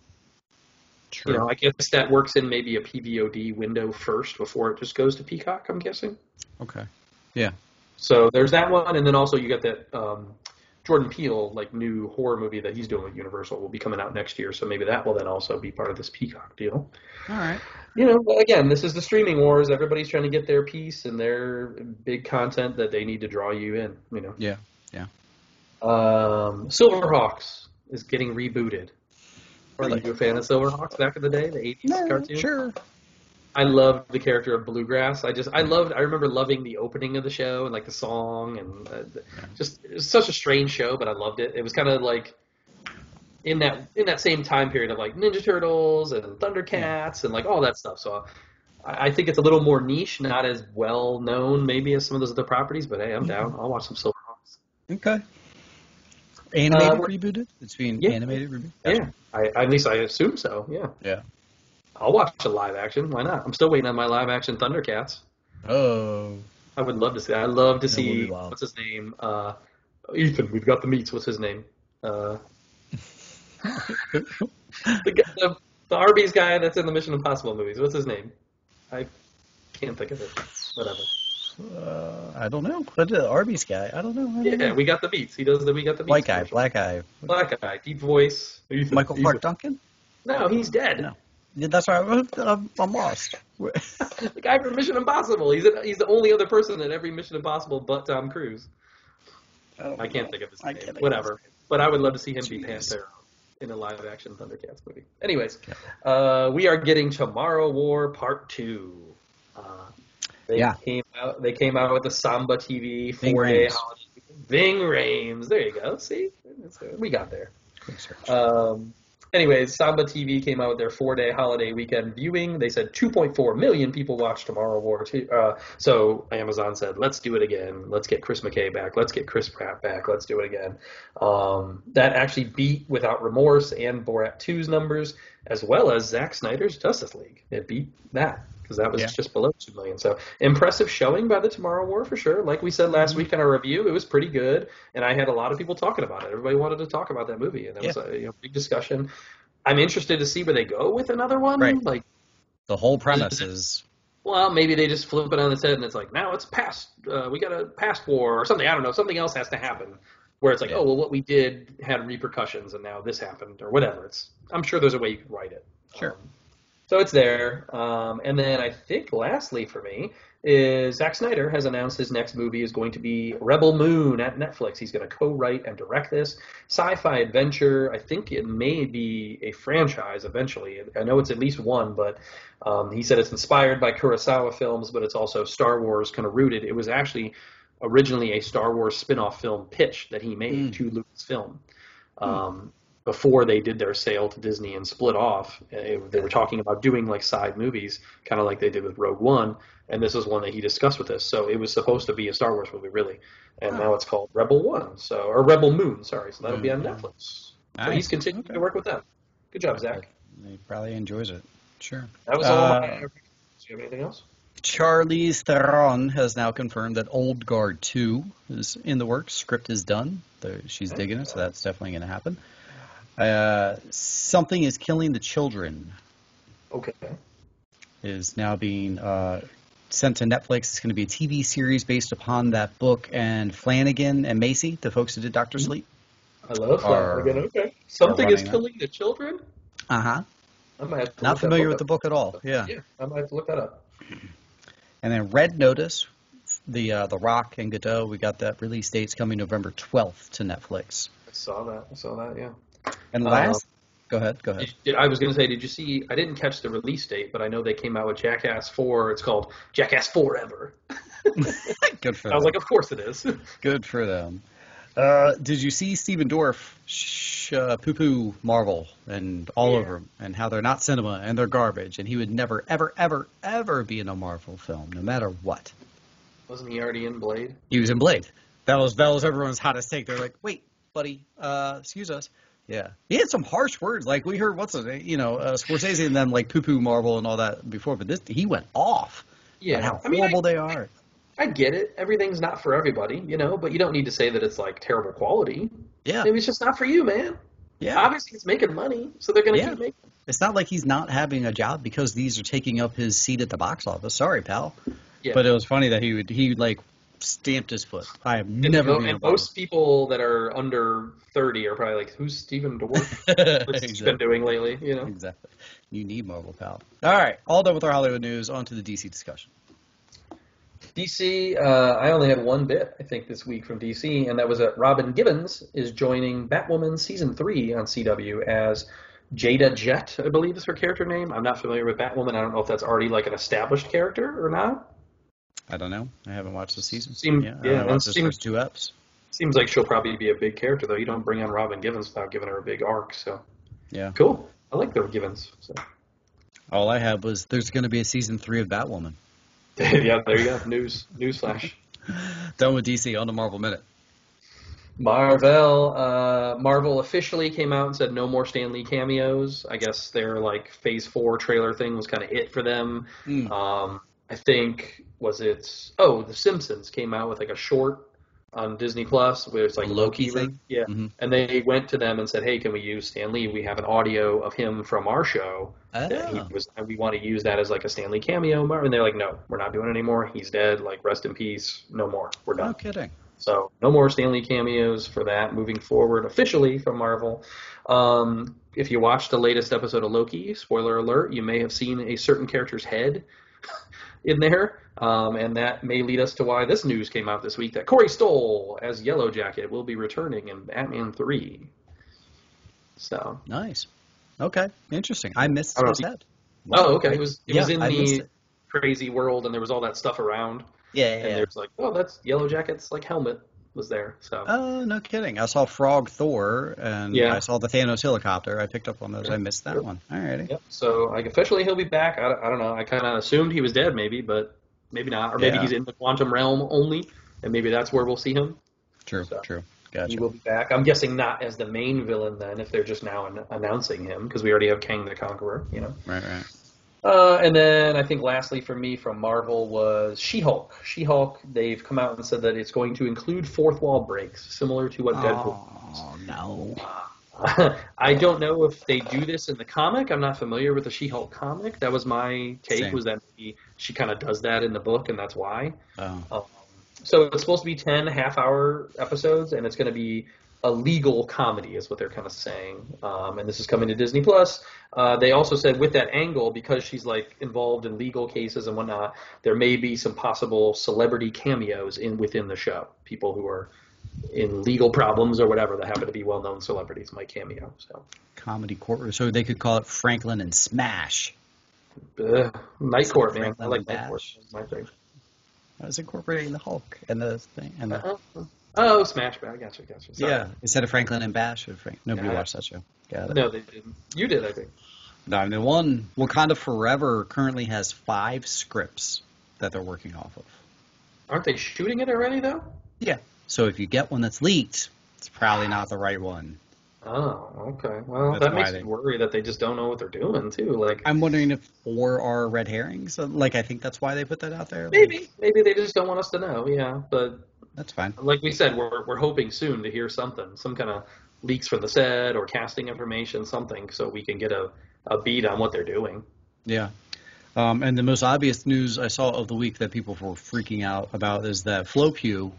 I guess that works in maybe a PVOD window first before it just goes to Peacock, I'm guessing. Okay. Yeah. So there's that one, and then also you got that Jordan Peele, like, new horror movie that he's doing with Universal will be coming out next year, so maybe that will then also be part of this Peacock deal. All right. Again, this is the streaming wars. Everybody's trying to get their piece and their big content that they need to draw you in, Yeah. Silverhawks is getting rebooted. Really? Were you a fan of Silverhawks back in the day, the 80s cartoon? Sure. I loved the character of Bluegrass. I remember loving the opening of the show and, like, the song and it was such a strange show, but I loved it. It was kind of like in that same time period of, like, Ninja Turtles and Thundercats and, like, all that stuff. So I think it's a little more niche, not as well known maybe as some of those other properties, but hey, I'm down. I'll watch some Silverhawks. Okay. Animated rebooted? It's being animated rebooted? Gotcha. Yeah. At least I assume so, yeah. Yeah. I'll watch a live action. Why not? I'm still waiting on my live action Thundercats. Oh. I would love to see. I'd love to see. What's his name? Ethan. We've got the meats. What's his name? The Arby's guy that's in the Mission Impossible movies. What's his name? I can't think of it. Whatever. I don't know. But the Arby's guy. I don't know. Yeah, we got the meats. He does the we got the meats. White guy. Black guy. Black guy. Deep voice. Ethan, Michael Clark Duncan? No, he's dead. No. Yeah, that's right. I'm lost. The guy from Mission Impossible. He's the only other person in every Mission Impossible but Tom Cruise. I can't think of his name. Whatever. But I would love to see him be Panther in a live-action Thundercats movie. Anyways, we are getting Tomorrow War Part 2. They came out with the Samba TV 4-day holiday. Ving Rhames. There you go. See? We got there. Anyways, Samba TV came out with their 4-day holiday weekend viewing. They said 2.4 million people watched Tomorrow War. So Amazon said, let's do it again. Let's get Chris McKay back. Let's get Chris Pratt back. Let's do it again. That actually beat Without Remorse and Borat 2's numbers, as well as Zack Snyder's Justice League. It beat that, because that was just below 2 million. So impressive showing by the Tomorrow War for sure. Like we said last week in our review, it was pretty good, and I had a lot of people talking about it. Everybody wanted to talk about that movie, and it was a big discussion. I'm interested to see where they go with another one. Right. Like, the whole premise is... Well, maybe they just flip it on its head, and it's like, now it's past. We got a past war or something. I don't know. Something else has to happen. Where it's like, oh, well, what we did had repercussions, and now this happened, or whatever. I'm sure there's a way you can write it. Sure. So it's there. And then I think lastly for me is Zack Snyder has announced his next movie is going to be Rebel Moon at Netflix. He's going to co-write and direct this sci-fi adventure. I think it may be a franchise eventually. I know it's at least one, but he said it's inspired by Kurosawa films, but it's also Star Wars kind of rooted. It was actually originally a Star Wars spin-off film pitch that he made to Lucasfilm. Before they did their sale to Disney and split off, they were talking about doing like side movies, kind of like they did with Rogue One, and this is one that he discussed with us. So it was supposed to be a Star Wars movie, really, and now it's called Rebel One, or Rebel Moon, sorry. So that'll be on Netflix. Nice. So he's continuing to work with them. Good job, Zach. He probably enjoys it. Sure. That was all. Do you have anything else? Charlize Theron has now confirmed that Old Guard 2 is in the works. Script is done. She's digging it, so that's definitely going to happen. Something is Killing the Children. Okay. Is now being sent to Netflix. It's going to be a TV series based upon that book, and Flanagan and Macy, the folks who did Dr. Sleep. I love Flanagan. Okay. Something is Killing the Children? Uh-huh. I might have to Not familiar with the book at all. Yeah. Yeah, I might have to look that up. And then Red Notice, the Rock and Godot, we got that release date's coming November 12th to Netflix. I saw that, yeah. And last, go ahead. I was going to say, did you see, I didn't catch the release date, but I know they came out with Jackass 4. It's called Jackass Forever. Good for them. I was like, of course it is. Good for them. Did you see Steven Dorff poo-poo Marvel and all over them, and how they're not cinema and they're garbage, and he would never, ever, ever, ever be in a Marvel film, no matter what? Wasn't he already in Blade? He was in Blade. That was everyone's hottest take. They're like, wait, buddy, excuse us. Yeah, he had some harsh words. Like we heard, Scorsese and them like poo-poo Marvel and all that before, but he went off. Yeah, how horrible they are. I get it. Everything's not for everybody, but you don't need to say that it's like terrible quality. Yeah, maybe it's just not for you, man. Yeah, obviously he's making money, so they're gonna keep making. It's not like he's not having a job because these are taking up his seat at the box office. Sorry, pal. Yeah. But it was funny that he stamped his foot. I have never been. And most people that are under 30 are probably like, "Who's Steven Dorff? What's he been doing lately?" Exactly. You need Marvel, pal. All right, all done with our Hollywood news. On to the DC discussion. DC, I only had one bit, I think, this week from DC, and that was that Robin Gibbons is joining Batwoman Season 3 on CW as Jada Jet, I believe is her character name. I'm not familiar with Batwoman. I don't know if that's already like an established character or not. I don't know. I haven't watched the season. I watched the first 2 eps. Seems like she'll probably be a big character, though. You don't bring on Robin Givens without giving her a big arc. So yeah, cool. I like the Givens. So. All I had was there's going to be a Season 3 of Batwoman. Yeah, there you go. Newsflash. Done with DC. On to Marvel Minute. Marvel officially came out and said no more Stan Lee cameos. I guess their Phase 4 trailer thing was kind of it for them. I think The Simpsons came out with a short on Disney Plus where it's Loki thing. Yeah, and they went to them and said, "Hey, can we use Stan Lee? We have an audio of him from our show. We want to use that as a Stan Lee cameo." And they're like, "No, we're not doing it anymore. He's dead. Rest in peace. No more. We're done." No kidding. So no more Stan Lee cameos for that moving forward officially from Marvel. If you watched the latest episode of Loki, spoiler alert, you may have seen a certain character's head in there. And that may lead us to why this news came out this week that Corey Stoll as Yellow Jacket will be returning in Batman 3. So nice. Okay, interesting. I missed his head. Oh, okay. It was in the crazy world, and there was all that stuff around. Yeah. And there's that's Yellow Jacket's helmet. was there. So. Oh, no kidding. I saw Frog Thor, and Yeah. I saw the Thanos helicopter. I picked up on those. I missed that one. Alrighty. Yep. So like officially he'll be back. I don't know. I kind of assumed he was dead, maybe, but maybe not, or maybe Yeah. he's in the quantum realm only, and maybe that's where we'll see him. True. So True. he Gotcha. will be back. I'm guessing not as the main villain then, if they're just now announcing him, because we already have Kang the Conqueror, you know. Right. Right. And then I think lastly for me from Marvel was She-Hulk. She-Hulk, they've come out and said that it's going to include fourth wall breaks, similar to what Deadpool. Oh no. I don't know if they do this in the comic. I'm not familiar with the She-Hulk comic. That was my take, Same. was that she kind of does that in the book, and that's why. Oh. So it's supposed to be 10 half-hour episodes, and it's going to be a legal comedy, is what they're kind of saying. And this is coming to Disney Plus. They also said with that angle, because she's like involved in legal cases and whatnot, there may be some possible celebrity cameos within the show. People who are in legal problems or whatever that happen to be well-known celebrities might cameo. So Comedy court. So they could call it Franklin and Smash. Night Court, man. I Franklin like and Night Court. Bash. That's my thing. I was incorporating the Hulk and the thing. And the, Oh, Smash Bros. Gotcha. Sorry. yeah, instead of Franklin and Bash. Nobody Yeah. watched that show. Got it. No, they didn't. You did, I think. No, I mean, one, Wakanda Forever currently has 5 scripts that they're working off of. Aren't they shooting it already, though? Yeah. So if you get one that's leaked, it's probably not the right one. Oh, okay. Well, That's that why makes me worry that they just don't know what they're doing, too. Like, I'm wondering if 4 are red herrings. Like, I think that's why they put that out there. maybe they just don't want us to know. Yeah, but That's fine. like we said, we're hoping soon to hear something, some kind of leaks from the set or casting information, something, so we can get a beat on what they're doing. Yeah. And the most obvious news I saw of the week that people were freaking out about is that FloPu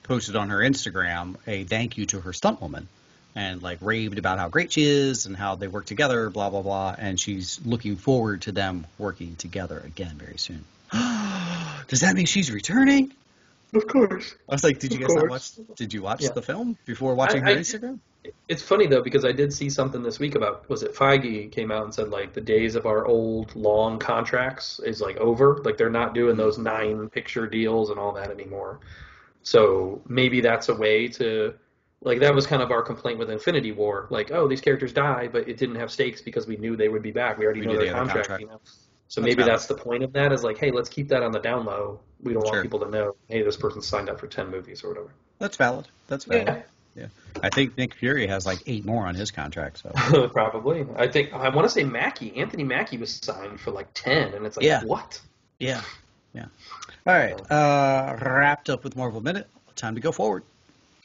posted on her Instagram a thank you to her stunt woman and like raved about how great she is and how they work together, blah, blah, blah. And she's looking forward to them working together again very soon. Does that mean she's returning? Of course. I was like, did you Of guys not course. watch? Did you watch Yeah. the film before watching her Instagram? It's funny though, because I did see something this week about, was it Feige came out and said like the days of our old long contracts is like over. Like they're not doing those 9 picture deals and all that anymore. So maybe that's a way to, like that was kind of our complaint with Infinity War. Like, oh, these characters die, but it didn't have stakes because we knew they would be back. We already know knew their they had a contract. contract. You know? So That's maybe valid. that's the point of that, is like, hey, let's keep that on the down low. We don't Sure. want people to know, hey, this person signed up for 10 movies or whatever. That's valid. That's valid. Yeah. Yeah. I think Nick Fury has like 8 more on his contract. So Probably. I want to say Anthony Mackie was signed for like 10, and it's like, Yeah. what? yeah. All right. Wrapped up with Marvel Minute. Time to go forward.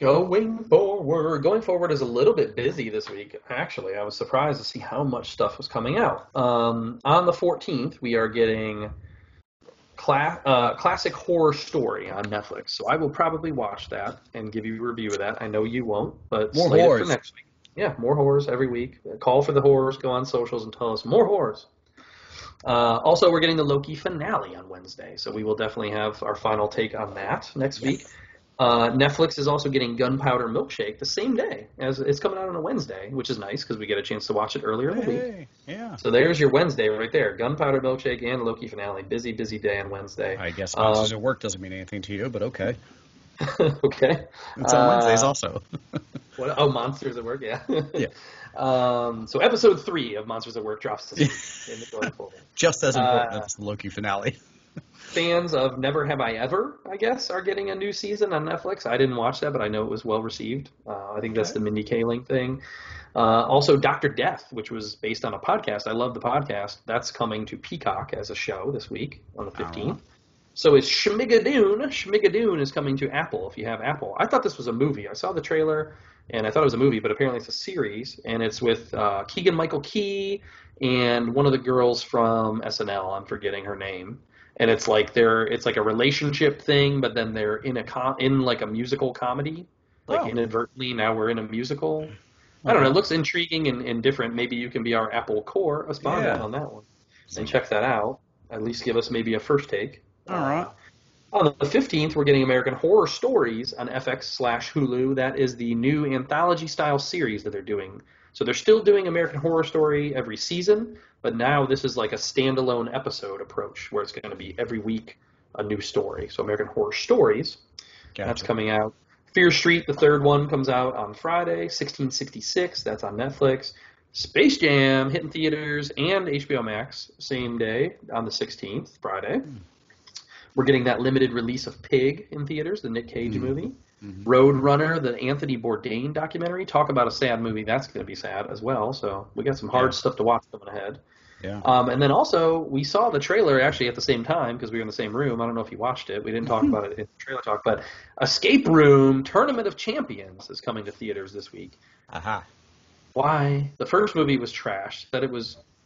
Going forward is a little bit busy this week. Actually, I was surprised to see how much stuff was coming out. On the 14th, we are getting Classic Horror Story on Netflix. So I will probably watch that and give you a review of that. I know you won't, but More slated horrors. for next week. Yeah, more horrors every week. Call for the horrors. Go on socials and tell us more horrors. Also, we're getting the Loki finale on Wednesday, so we will definitely have our final take on that next week. Netflix is also getting Gunpowder Milkshake the same day as it's coming out on a Wednesday, which is nice because we get a chance to watch it earlier in the week. Hey, yeah. So there's your Wednesday right there. Gunpowder Milkshake and Loki finale. Busy day on Wednesday. I guess Monsters at Work doesn't mean anything to you, but okay. Okay. It's on Wednesdays also. What? Oh, Monsters at Work, yeah. Yeah. So episode 3 of Monsters at Work drops this week in the going forward. Just as important as the Loki finale. Fans of Never Have I Ever, I guess, are getting a new season on Netflix. I didn't watch that, but I know it was well received. I think that's the Mindy Kaling thing. Also, Dr. Death, which was based on a podcast. I love the podcast. That's coming to Peacock as a show this week on the 15th. So is Schmigadoon. Schmigadoon is coming to Apple if you have Apple. I thought this was a movie. I saw the trailer, and I thought it was a movie, but apparently it's a series, and it's with Keegan-Michael Key and one of the girls from SNL. I'm forgetting her name. And it's like it's like a relationship thing, but then they're in like a musical comedy, like inadvertently. Now we're in a musical. I don't know. It looks intriguing and different. Maybe you can be our Apple correspondent on that one and check that out. At least give us maybe a first take. All right. On the 15th, we're getting American Horror Stories on FX/Hulu. That is the new anthology-style series that they're doing. So they're still doing American Horror Story every season, but now this is like a standalone episode approach where it's going to be every week a new story. So American Horror Stories, that's coming out. Fear Street, the third one, comes out on Friday. 1666, that's on Netflix. Space Jam hitting theaters and HBO Max same day on the 16th, Friday. We're getting that limited release of Pig in theaters, the Nick Cage movie. Roadrunner, the Anthony Bourdain documentary. Talk about a sad movie. That's going to be sad as well. So we got some hard stuff to watch coming ahead. Yeah. And then also, we saw the trailer actually at the same time because we were in the same room. I don't know if you watched it. We didn't talk about it in the trailer talk. But Escape Room Tournament of Champions is coming to theaters this week. Aha. Why? The first movie was trash. Said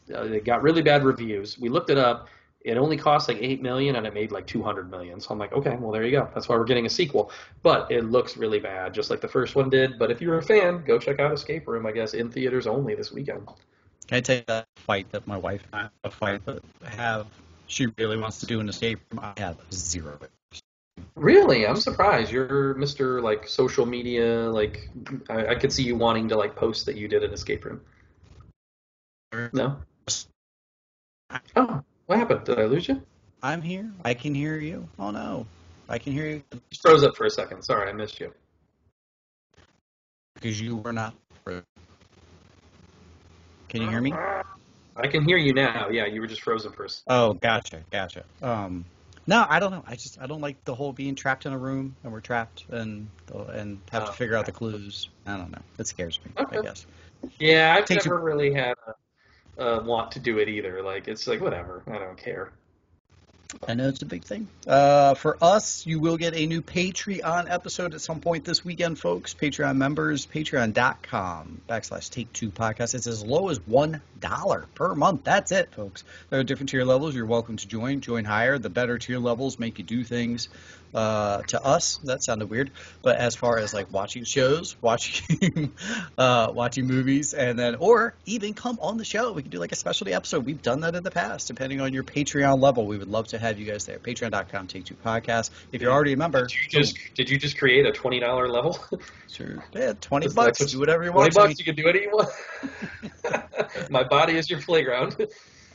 it got really bad reviews. We looked it up. It only cost like $8 million and it made like $200 million. So I'm like, okay, well there you go. That's why we're getting a sequel. But it looks really bad, just like the first one did. But if you're a fan, go check out Escape Room. I guess in theaters only this weekend. Can I tell you that fight that my wife and I a fight that she really wants to do an escape room? I have zero. Really? I'm surprised. You're Mr. like social media. Like I could see you wanting to like post that you did an escape room. No. Oh, what happened? Did I lose you? I'm here. I can hear you. Oh no, I can hear you. You froze up for a second. Sorry, I missed you. Because you were not. Can you hear me? I can hear you now. Yeah, you were just frozen for a second. Oh, gotcha. No, I don't know. I don't like the whole being trapped in a room and we're trapped and have to figure out the clues. I don't know. It scares me. I guess. Yeah, I've never really had a want to do it either. Like it's like whatever. I don't care. I know it's a big thing. For us, you will get a new Patreon episode at some point this weekend, folks. Patreon members, patreon.com/Take2Podcast. It's as low as $1 per month. That's it, folks. There are different tier levels. You're welcome to join. Join higher. The better tier levels make you do things to us. That sounded weird. But as far as like watching shows, watching movies, and then or even come on the show. We can do like a specialty episode. We've done that in the past, depending on your Patreon level. We would love to have you guys there. Patreon.com/Take2Podcast. If you're already a member, did you just create a $20 level? Sure. Yeah, $20. Do whatever you want. $20. You can do what you want. My body is your playground.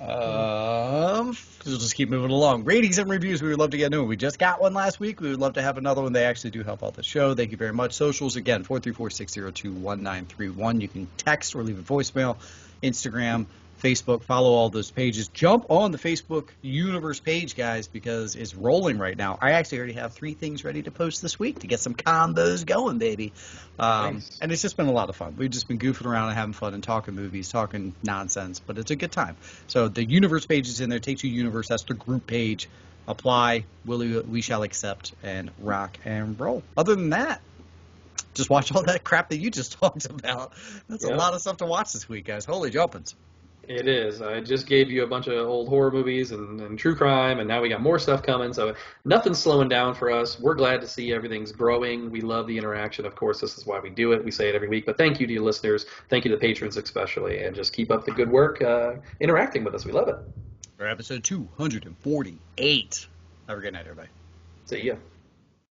We'll just keep moving along. Ratings and reviews, we would love to get new. We just got one last week. We would love to have another one. They actually do help out the show. Thank you very much. Socials, again, 434-602-1931. You can text or leave a voicemail. Instagram, Facebook, follow all those pages. Jump on the Facebook universe page, guys, because it's rolling right now. I actually already have 3 things ready to post this week to get some combos going, baby. Nice. And it's just been a lot of fun. We've just been goofing around and having fun and talking movies, talking nonsense, but it's a good time. So the universe page is in there. Take Two Universe, that's the group page. Apply, we shall accept, and rock and roll. Other than that, just watch all that crap that you just talked about. That's a lot of stuff to watch this week, guys. Holy jumpins'. It is. I just gave you a bunch of old horror movies and true crime, and now we got more stuff coming, so nothing's slowing down for us. We're glad to see everything's growing. We love the interaction. Of course, this is why we do it. We say it every week, but thank you to you listeners. Thank you to the patrons especially, and just keep up the good work interacting with us. We love it. For episode 248. Have a good night, everybody. See ya.